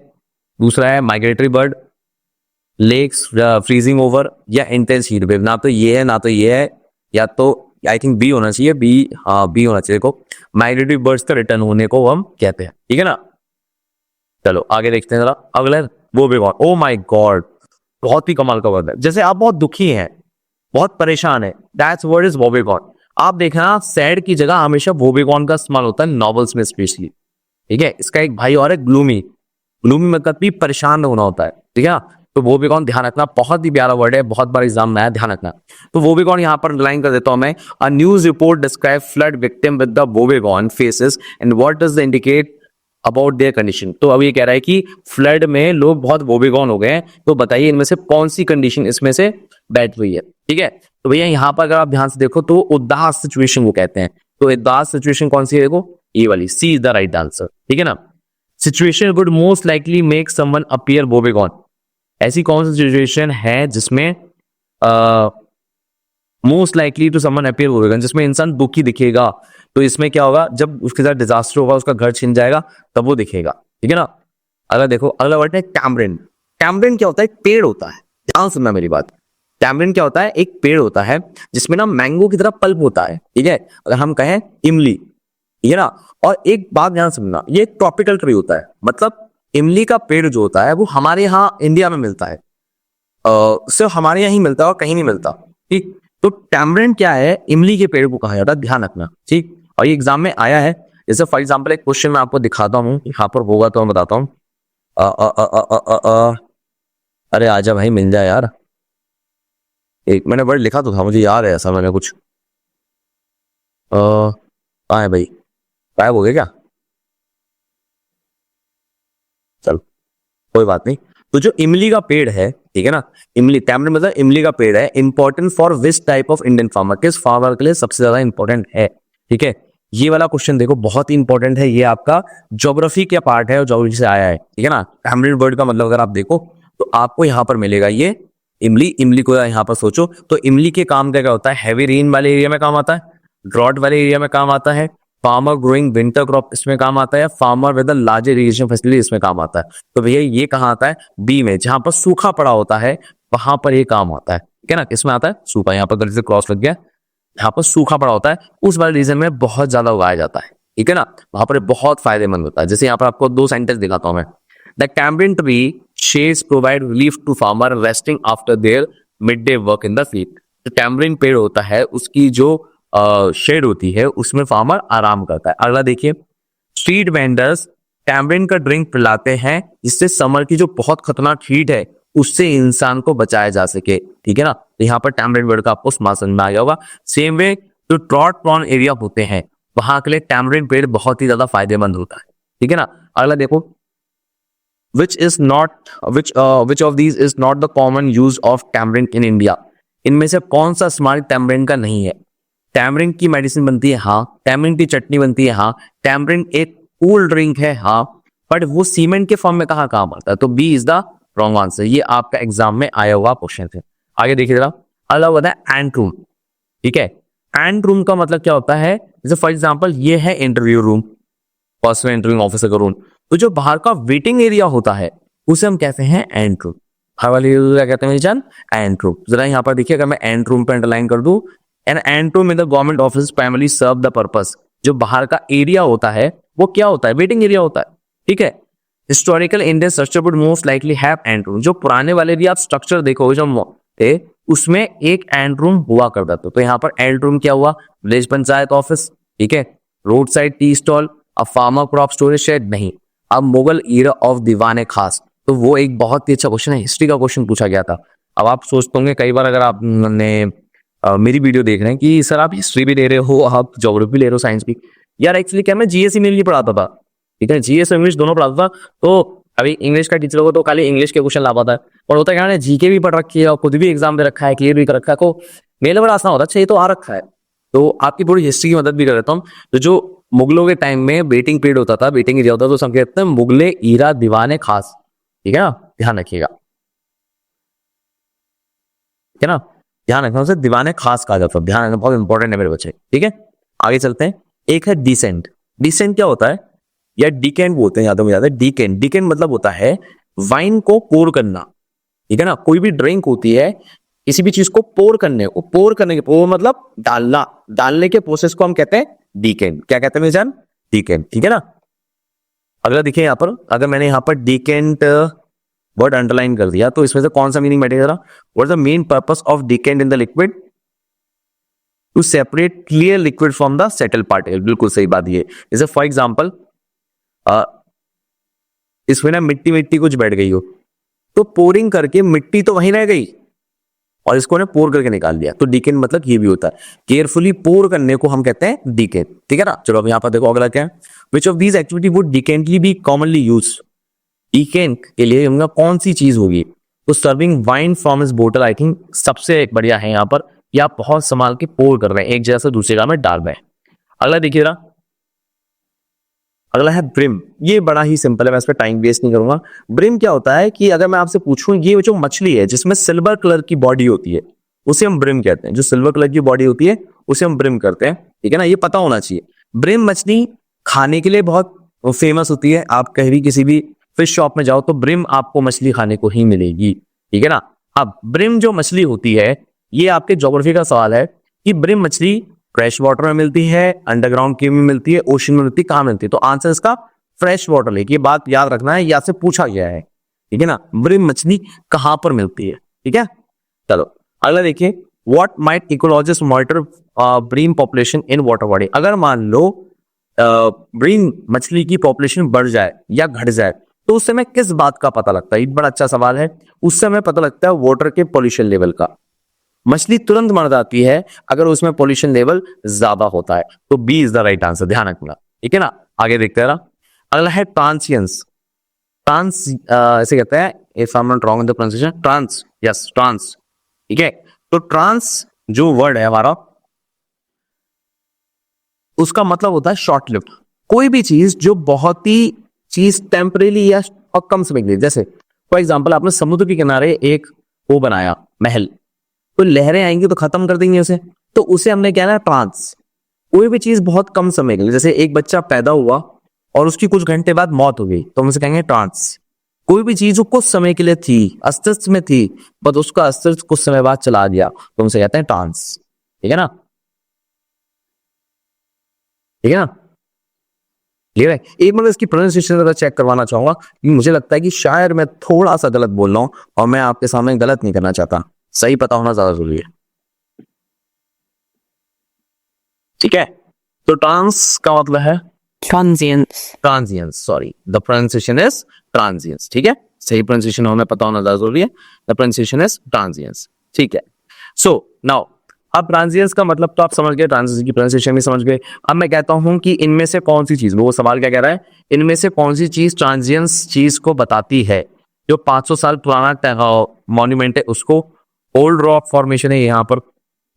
दूसरा है migratory bird, lakes freezing over, या इंटेंस हीट वेव। ना तो ये है ना तो ये है, या तो आई थिंक बी होना चाहिए। बी, हाँ बी होना चाहिए। को माइग्रेटरी बर्ड्स का रिटर्न होने को हम कहते हैं, ठीक है ना। चलो आगे देखते हैं जरा। अगला वो भी ओ माय गॉड, बहुत ही कमाल का वर्ड है। जैसे आप बहुत दुखी हैं, बहुत परेशान है, दैट्स वर्ड इज वोबेगॉन। आप देखना सैड की जगह हमेशा वोबेगॉन का इस्तेमाल होता है नॉवेल्स में स्पेशली, ठीक है। इसका एक भाई और है ग्लूमी। ग्लूमी मतलब भी परेशान होना होता है, ठीक है। तो वोबेगॉन ध्यान रखना, बहुत ही प्यारा वर्ड है, बहुत बार एग्जाम में आया, ध्यान रखना। तो वोबेगॉन यहाँ पर लाइन कर देता हूं मैं। A news report describe flood victim with the woebegone faces and what does the indicate about their condition. तो अब ये कह रहा है कि फ्लड में लोग बहुत वोबेगॉन हो गए हैं, तो बताइए इनमें से कौन सी कंडीशन इसमें से बैठ हुई है, ठीक है। तो भैया यहाँ पर अगर आप ध्यान से देखो तो उदास सिचुएशन वो कहते हैं। तो उदास सिचुएशन कौन सी है? देखो ये वाली, C is the right answer, ठीक है ना। Situation would most likely make someone appear woebegone. ऐसी कौन सी सिचुएशन है जिसमें most likely to someone appear woebegone, जिसमें इंसान दुखी दिखेगा? तो इसमें क्या होगा? जब उसके साथ डिजास्टर होगा, उसका घर छिन जाएगा, तब वो दिखेगा, ठीक है ना। अगर देखो अगला वर्ड है टैमरिन। टैमरिन क्या होता है? एक पेड़ होता है, ध्यान सुनना मेरी बात। टैमरिन क्या होता है? एक पेड़ होता है जिसमें ना मैंगो की तरह पल्प होता है, ठीक है। अगर हम कहें इमली, ठीक है ना। और एक बात ध्यान सुनना, ये एक ट्रॉपिकल ट्री होता है, मतलब इमली का पेड़ जो होता है वो हमारे यहाँ इंडिया में मिलता है, सिर्फ हमारे यहाँ ही मिलता है और कहीं नहीं मिलता, ठीक। तो टैमरिन क्या है? इमली के पेड़ को कहा जाता है, ध्यान रखना, ठीक। और ये एग्जाम में आया है। जैसे फॉर एग्जाम्पल एक क्वेश्चन मैं आपको दिखाता हूँ, यहाँ पर होगा तो मैं बताता हूँ। अरे आजा भाई, मिल जाए यार। एक मैंने वर्ड लिखा तो था, मुझे याद है ऐसा मैंने कुछ। कहाँ है भाई? गायब हो गया क्या? चलो कोई बात नहीं। तो जो इमली का पेड़ है, ठीक है ना, इमली, टैमरिन मतलब इमली का पेड़ है, important for which type of Indian farmer, किस फार्मर के लिए सबसे ज्यादा इंपॉर्टेंट है, ठीक है। ये वाला क्वेश्चन देखो बहुत ही इंपॉर्टेंट है, ये आपका ज्योग्राफी का पार्ट है और ज्योग्राफी से आया है, ठीक है ना। टैमरिन वर्ड का मतलब अगर आप देखो तो आपको यहाँ पर मिलेगा ये इमली। इमली को यहाँ पर सोचो तो इमली के काम क्या क्या होता है? हैवी रेन वाले एरिया में काम आता है, ड्रॉट वाले एरिया में काम आता है, फार्मर ग्रोइंग विंटर क्रॉप इसमें काम आता है, farmer with large irrigation facility इसमें काम आता है। तो भैया ये कहाँ आता है? बी में, जहां पर सूखा पड़ा होता है वहां पर ये काम आता है, ठीक है ना। किसमें आता है? सूखा। यहाँ पर गलती से क्रॉस लग गया, यहाँ पर सूखा पड़ा होता है, उस वाले रीजन में बहुत ज्यादा उगाया जाता है, ठीक है ना। वहां पर बहुत फायदेमंद होता है। जैसे यहाँ पर आपको दो सेंटेंस दिखाता हूं मैं। The tamarind tree shades provide relief to farmer resting after their mid day work in the field. जो टैमरिन पेड़ होता है उसकी जो शेड होती है उसमें फार्मर आराम करता है। अगला देखिए, स्ट्रीट वेंडर्स टैमरिन का ड्रिंक पिलाते हैं जिससे समर की जो बहुत खतरनाक हीट है उससे इंसान को बचाया जा सके, ठीक है ना। तो यहाँ पर टैमरिन वर्ड का आपको समझ में आ गया होगा। सेम वे जो ट्रॉट प्रॉन एरिया होते हैं वहां के लिए टैमरिन पेड़ बहुत ही ज्यादा फायदेमंद होता है, ठीक है ना। अगला देखो, which of these is not the common use of tamarind in India? इनमें से कौन सा इस्तेमाल टैमरिन का नहीं है? टैमरिन की मेडिसिन बनती है, हाँ। टैमरिन की चटनी बनती है, हाँ। टैमरिन एक कूल ड्रिंक है, हाँ। बट वो सीमेंट के फॉर्म में कहाँ काम आता है? तो B is the wrong answer. ये आपका एग्जाम में आया हुआ क्वेश्चन है। आगे देखिए जरा। अगला होता है एंट रूम, ठीक है। एंट रूम का मतलब क्या होता है? जैसे फॉर एग्जाम्पल ये है interview room, first interview officer का रूम। तो जो बाहर का वेटिंग एरिया होता है उसे हम कहते हैं एंट रूम। हर वाले क्या कहते हैं जान? एंट रूम। जरा यहाँ पर देखिए, अगर मैं एंट रूम पे अंडरलाइन कर दूं, an anteroom in the government office primary serve the purpose. जो बाहर का एरिया होता है वो क्या होता है? वेटिंग एरिया होता है, ठीक है। Historical Indian structure would most likely have ant room. जो पुराने वाले भी आप स्ट्रक्चर देखोगे जो थे उसमें एक एंट रूम हुआ करता था। तो यहाँ पर एंट रूम क्या हुआ? विलेज पंचायत ऑफिस, ठीक है। रोड साइड टी स्टॉल, अब फार्मर क्रॉप स्टोरेज शेड नहीं। अब मुगल ईरा ऑफ दीवाने खास, तो वो एक बहुत ही अच्छा क्वेश्चन है, हिस्ट्री का क्वेश्चन पूछा गया था। अब आप सोचते होंगे कई बार अगर आपने मेरी वीडियो देख रहे हैं कि सर आप हिस्ट्री भी ले रहे हो, आप ज्योग्राफी भी ले रहे हो, साइंस भी। यार एक्चुअली क्या, मैं जीएस इंग्लिश पढ़ाता था, ठीक है। जीएस इंग्लिश दोनों पढ़ाता था। तो अभी इंग्लिश का टीचर हो तो खाली इंग्लिश के क्वेश्चन ला पाता है, और होता क्या है, जीके भी पढ़ रखी है और खुद भी एग्जाम दे रखा है, क्लियर भी कर रखा है, तो मेरे बड़ा आसान होता है, अच्छा ये तो आ रखा है, तो आपकी पूरी हिस्ट्री की मदद भी कर देता हूँ। तो जो मुगलों के टाइम में वेटिंग पीरियड होता था, वेटिंग एरिया होता था, तो सब कहते हैं मुगले ईरा दीवाने खास, ठीक है ना, ध्यान रखिएगा, ठीक है ना, ध्यान रखना, उसे दीवाने खास कहा जाता है, ध्यान रखना, बहुत इंपॉर्टेंट है मेरे बच्चे, ठीक है। आगे चलते हैं। एक है डिसेंट। डिसेंट क्या होता है, या डिकेंट बोलते हैं, यादों में याद है, डिकेंट। डिकेंट मतलब होता है वाइन को पोर करना, ठीक है ना, कोई भी ड्रिंक होती है, किसी भी चीज को पोर करने, वो पोर करने के, पोर मतलब डालना, डालने के प्रोसेस को हम कहते हैं डिकेंट। क्या कहते हैं मेरे जान, डिकेंट, ठीक है ना। अगला देखिए यहाँ पर, अगर मैंने यहाँ पर डिकेंट वर्ड अंडरलाइन कर दिया तो इसमें से कौन सा मीनिंग बैठेगा, what is the main purpose of decant in the liquid, to separate clear liquid from the settle particle. बिल्कुल सही बात ये, जैसे फॉर एग्जाम्पल इसमें ना मिट्टी मिट्टी कुछ बैठ गई हो, तो पोरिंग करके मिट्टी तो वहीं रह गई और इसको ने पोर करके निकाल दिया, तो डिकेंट मतलब ये भी होता है, केयरफुली पोर करने को हम कहते हैं डिकेंट, ठीक है ना। चलो अब यहाँ पर देखो अगला क्या है, which of these activity would decantly be commonly use. Decant के लिए हमने कौन सी चीज होगी, तो सर्विंग वाइन फ्रॉम इस बोतल आई थिंक सबसे बढ़िया है यहाँ पर, या आप बहुत संभाल के पोर कर रहे हैं, एक जगह से दूसरी जगह में डाल रहे हैं। अगला देखिए जरा, अगला है ब्रिम। ये बड़ा ही सिंपल है, मैं इस पर टाइम वेस्ट नहीं करूंगा। ब्रिम क्या होता है कि अगर मैं आपसे पूछूं, ये जो मछली है जिसमें सिल्वर कलर की बॉडी होती है उसे हम ब्रिम कहते हैं, जो सिल्वर कलर की बॉडी होती है उसे हम ब्रिम करते हैं, ठीक है ना, ये पता होना चाहिए। ब्रिम मछली खाने के लिए बहुत फेमस होती है, आप कहीं भी किसी भी फिश शॉप में जाओ तो ब्रिम आपको मछली खाने को ही मिलेगी, ठीक है ना। अब ब्रिम जो मछली होती है, ये आपके ज्योग्राफी का सवाल है कि ब्रिम मछली फ्रेश वाटर में मिलती है, अंडरग्राउंड केव में मिलती है, ओशन में मिलती है, कहां मिलती है, तो आंसर इसका फ्रेश वाटर लेके, ये बात याद रखना है, या से पूछा गया है, ठीक है ना, ब्रिम मछली कहां पर मिलती है, ठीक है। चलो अगला देखिए, what might ecologist monitor brim population in water body. अगर मान लो ब्रीम मछली की पॉपुलेशन बढ़ जाए या घट जाए, तो उस समय किस बात का पता लगता है, ये बड़ा अच्छा सवाल है। उस समय पता लगता है वाटर के पॉल्यूशन लेवल का। मछली तुरंत मर जाती है अगर उसमें पॉल्यूशन लेवल ज्यादा होता है, तो B is the right answer, ध्यान रखना, ठीक है ना। आगे देखते हैं ना, अगला है ट्रांसियंस। ट्रांस ऐसे कहते हैं, if I am not wrong in the pronunciation, trans, yes trans, ठीक है। तो ट्रांस जो वर्ड है हमारा, उसका मतलब होता है शॉर्ट लिव्ड। कोई भी चीज जो बहुत ही चीज टेम्परेरी या और कम समय के लिए, जैसे फॉर एग्जाम्पल आपने समुद्र के किनारे एक वो बनाया महल, तो लहरें आएंगी तो खत्म कर देंगे उसे, तो उसे हमने क्या है ट्रांस। कोई भी चीज बहुत कम समय के लिए, जैसे एक बच्चा पैदा हुआ और उसकी कुछ घंटे बाद मौत हो गई, तो हम उसे कहेंगे ट्रांस। कोई भी चीज जो कुछ समय के लिए थी, अस्तित्व में थी, बट उसका अस्तित्व कुछ समय बाद चला गया, तो उसे कहते हैं ट्रांस, ठीक है ना, ठीक है ना, क्लियर है। एक मिनट इसकी प्रोनाउंसिएशन जरा चेक करवाना चाहूंगा, क्योंकि मुझे लगता है कि शायद मैं थोड़ा सा गलत बोल रहा हूं, और मैं आपके सामने गलत नहीं करना चाहता, सही पता होना ज्यादा जरूरी है, ठीक है। तो ट्रांस का मतलब है Transience. Transience, sorry the pronunciation is transience, ठीक है, सही प्रोनाउंसिएशन हमें पता होना ज्यादा जरूरी है, द प्रोनाउंसिएशन इज ट्रांजियंस, ठीक है। सो नाउ अब ट्रांजियंस का मतलब तो आप समझ गए, ट्रांजियंस की प्रोनाउंसिएशन भी समझ गए। अब मैं कहता हूं कि इनमें से कौन सी चीज, वो सवाल क्या कह रहा है, इनमें से कौन सी चीज ट्रांजियंस चीज को बताती है। जो 500 साल पुराना मॉन्यूमेंट है उसको ओल्ड रॉक फॉर्मेशन है, यहाँ पर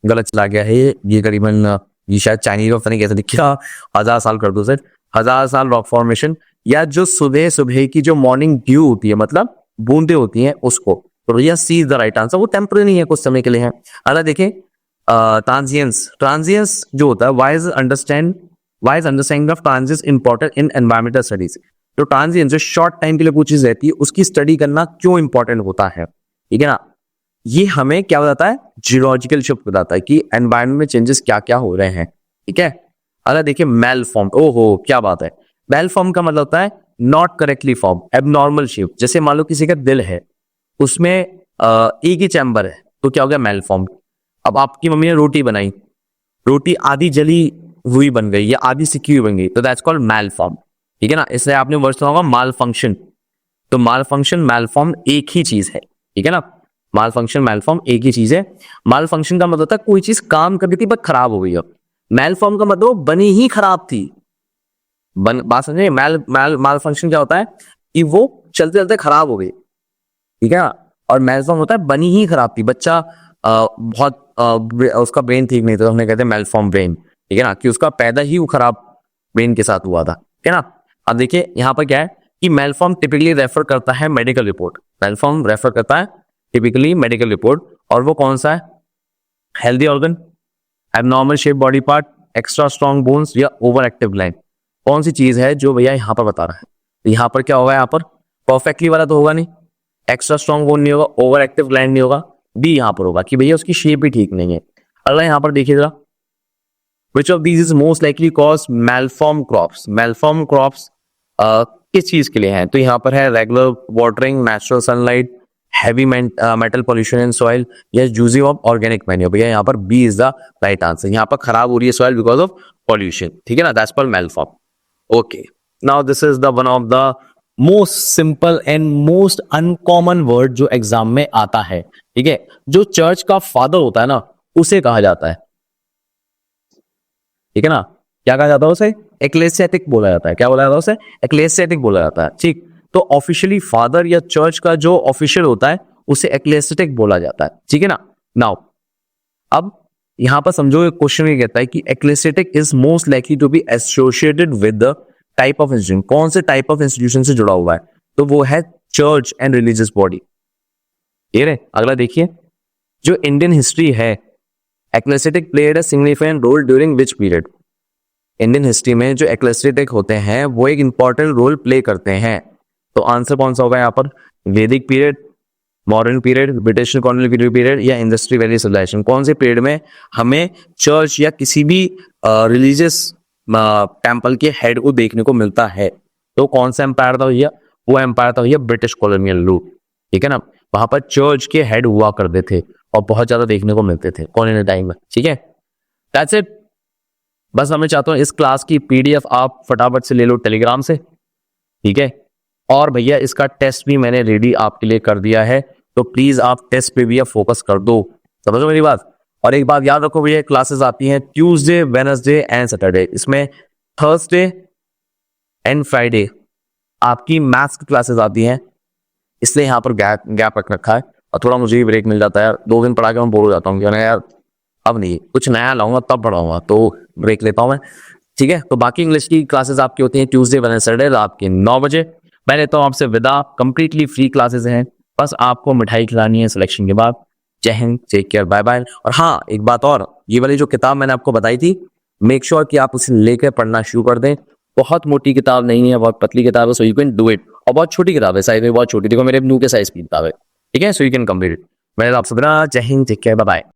गलत चला गया है, ये करीबन ये शायद चाइनीज रॉक नहीं, कैसे लिखा, 1000 साल कर दो सर, 1000 साल रॉक फॉर्मेशन, या जो सुबह सुबह की जो मॉर्निंग ड्यू होती है, मतलब बूंदे होती हैं उसको, तो यह सी इज द राइट आंसर, वो टेम्परेरी है, कुछ समय के लिए है। अगर देखें ट्रांजियंस, ट्रांजियंस जो होता है, wise understanding of transience important in environmental studies. तो ट्रांजियंस जो शॉर्ट टाइम के लिए कोई चीज रहती है उसकी स्टडी करना क्यों इंपॉर्टेंट होता है, ठीक है ना, ये हमें क्या बताता है, जियोलॉजिकल शिफ्ट बताता है कि एनवायरमेंट में चेंजेस क्या क्या हो रहे हैं, ठीक है। अगर देखिए मेल फॉर्म, ओहो क्या बात है, मेल फॉर्म का मतलब होता है not correctly form, abnormal shape. जैसे मान लो किसी का दिल है, उसमें एक ही चैम्बर है, तो क्या हो गया, मेल फॉर्म। अब आपकी मम्मी ने रोटी बनाई, रोटी आधी जली हुई बन गई या आधी सिकी हुई बन गई, तो दैट्स कॉल्ड मेल फॉर्म, ठीक है ना। इसलिए आपने वर्ड सुना होगा माल फंक्शन, तो माल फंक्शन मेल फॉर्म एक ही चीज है, ठीक है ना, माल फंक्शन मेल फॉर्म एक ही चीज है। माल फंक्शन का मतलब होता है कोई चीज काम कर रही थी बट खराब हो गई हो, मेल फॉर्म का मतलब बनी ही खराब थी, बात समझे। माल फंक्शन क्या होता है कि वो चलते चलते खराब हो गई, ठीक है, और मेल फॉर्म होता है बनी ही खराब थी, बच्चा बहुत उसका ब्रेन ठीक नहीं था, तो हमने कहते हैं मेल फॉर्म ब्रेन, ठीक है ना, कि उसका पैदा ही वो खराब ब्रेन के साथ हुआ था, ठीक है ना। अब देखिए यहाँ पर क्या है कि मेलफॉर्म टिपिकली रेफर करता है मेडिकल रिपोर्ट, मेलफॉर्म रेफर करता है टिपिकली मेडिकल रिपोर्ट, और वो कौन सा है, healthy organ, abnormal shape body part, extra strong bones या ओवर एक्टिव ग्लैंड। कौन सी चीज है जो भैया यहाँ पर बता रहा है, तो यहाँ पर क्या होगा, यहाँ पर परफेक्टली वाला तो होगा नहीं, एक्स्ट्रा स्ट्रॉन्ग बोन नहीं होगा, ओवर एक्टिव ग्लैंड नहीं होगा, बी यहाँ पर होगा कि भैया उसकी शेप भी ठीक नहीं है। अगला यहाँ पर देखिए जरा, which of these is most likely cause malform crops. Malform crops किस चीज के लिए हैं, तो यहाँ पर है regular watering, natural sunlight, heavy metal pollution in soil या यूजिंग ऑफ ऑर्गेनिक मैन्योर। भैया यहाँ पर B is the right answer, यहाँ पर खराब हो रही है सॉइल बिकॉज ऑफ पॉल्यूशन, ठीक है ना, that's called malform. Okay, now this is the one of the most simple and most uncommon word जो एग्जाम में आता है, ठीक है। जो चर्च का फादर होता है ना, उसे कहा जाता है, ठीक है ना, क्या कहा जाता है उसे, एक्लेसियाटिक बोला जाता है। क्या बोला जाता है उसे, एक्लेसियाटिक बोला जाता है, ठीक। तो ऑफिशियली फादर या चर्च का जो ऑफिशियल होता है उसे एक्लेसियाटिक बोला जाता है, ठीक है ना। नाउ अब यहां पर समझो, एक क्वेश्चन ये कहता है कि ecclesiastic is most likely to be associated with the type of institution. कौन से टाइप ऑफ इंस्टीट्यूशन से जुड़ा हुआ है, तो वो है चर्च एंड रिलीजियस बॉडी। ये रहे, अगला देखिए, जो इंडियन हिस्ट्री है, ecclesiastic played a significant role during which period. Indian history में जो एक्लेसियाटिक होते हैं वो एक इंपॉर्टेंट रोल प्ले करते हैं, तो आंसर कौन सा होगा यहाँ पर, वैदिक period, modern period, British colonial period या इंडस्ट्री वैली सिविलाइजेशन। कौन से पीरियड में हमें चर्च या किसी भी रिलीजियस टेम्पल के हेड को देखने को मिलता है, तो कौन सा एम्पायर था भैया, वो एम्पायर था भैया ब्रिटिश कॉलोनियल रूल, ठीक है ना। वहां पर चर्च के हेड हुआ करते थे और बहुत ज्यादा देखने को मिलते थे कॉलोनियल टाइम में, ठीक है। दैट्स इट, बस मैं चाहता हूँ इस क्लास की पीडीएफ आप फटाफट से ले लो टेलीग्राम से, ठीक है। और भैया इसका टेस्ट भी मैंने रेडी आपके लिए कर दिया है, तो प्लीज आप टेस्ट पे भी फोकस कर दो, समझो मेरी बात। और एक बात याद रखो भैया, क्लासेस आती हैं ट्यूसडे, वेडनेसडे एंड सैटरडे, इसमें थर्सडे एंड फ्राइडे आपकी मैथ्स की क्लासेस आती हैं, इसलिए यहाँ पर गैप रख रखा है और थोड़ा मुझे भी ब्रेक मिल जाता है यार, 2 दिन पढ़ा के मैं बोर हो जाता हूँ यार, अब नहीं कुछ नया लाऊंगा तब पढ़ाऊंगा, तो ब्रेक लेता हूँ मैं, ठीक है। तो बाकी इंग्लिश की क्लासेस आपकी होती हैं ट्यूसडे, वेडनेसडे रात के 9 बजे। मैं लेता हूँ आपसे विदा, कंप्लीटली फ्री क्लासेस हैं, बस आपको मिठाई खिलानी है सिलेक्शन के बाद। जय हिंद, टेक केयर, बाय बाय। और हाँ, एक बात और, ये वाली जो किताब मैंने आपको बताई थी, मेक श्योर कि आप उसे लेकर पढ़ना शुरू कर दें। बहुत मोटी किताब नहीं है, बहुत पतली किताब है, so you can do it. और बहुत छोटी किताब है, साइज में बहुत छोटी, देखो मेरे मुंह के साइज की किताब है, ठीक है, so you can complete it. मैं आपसे विदा, जय हिंद, टेक केयर, बाय बाय।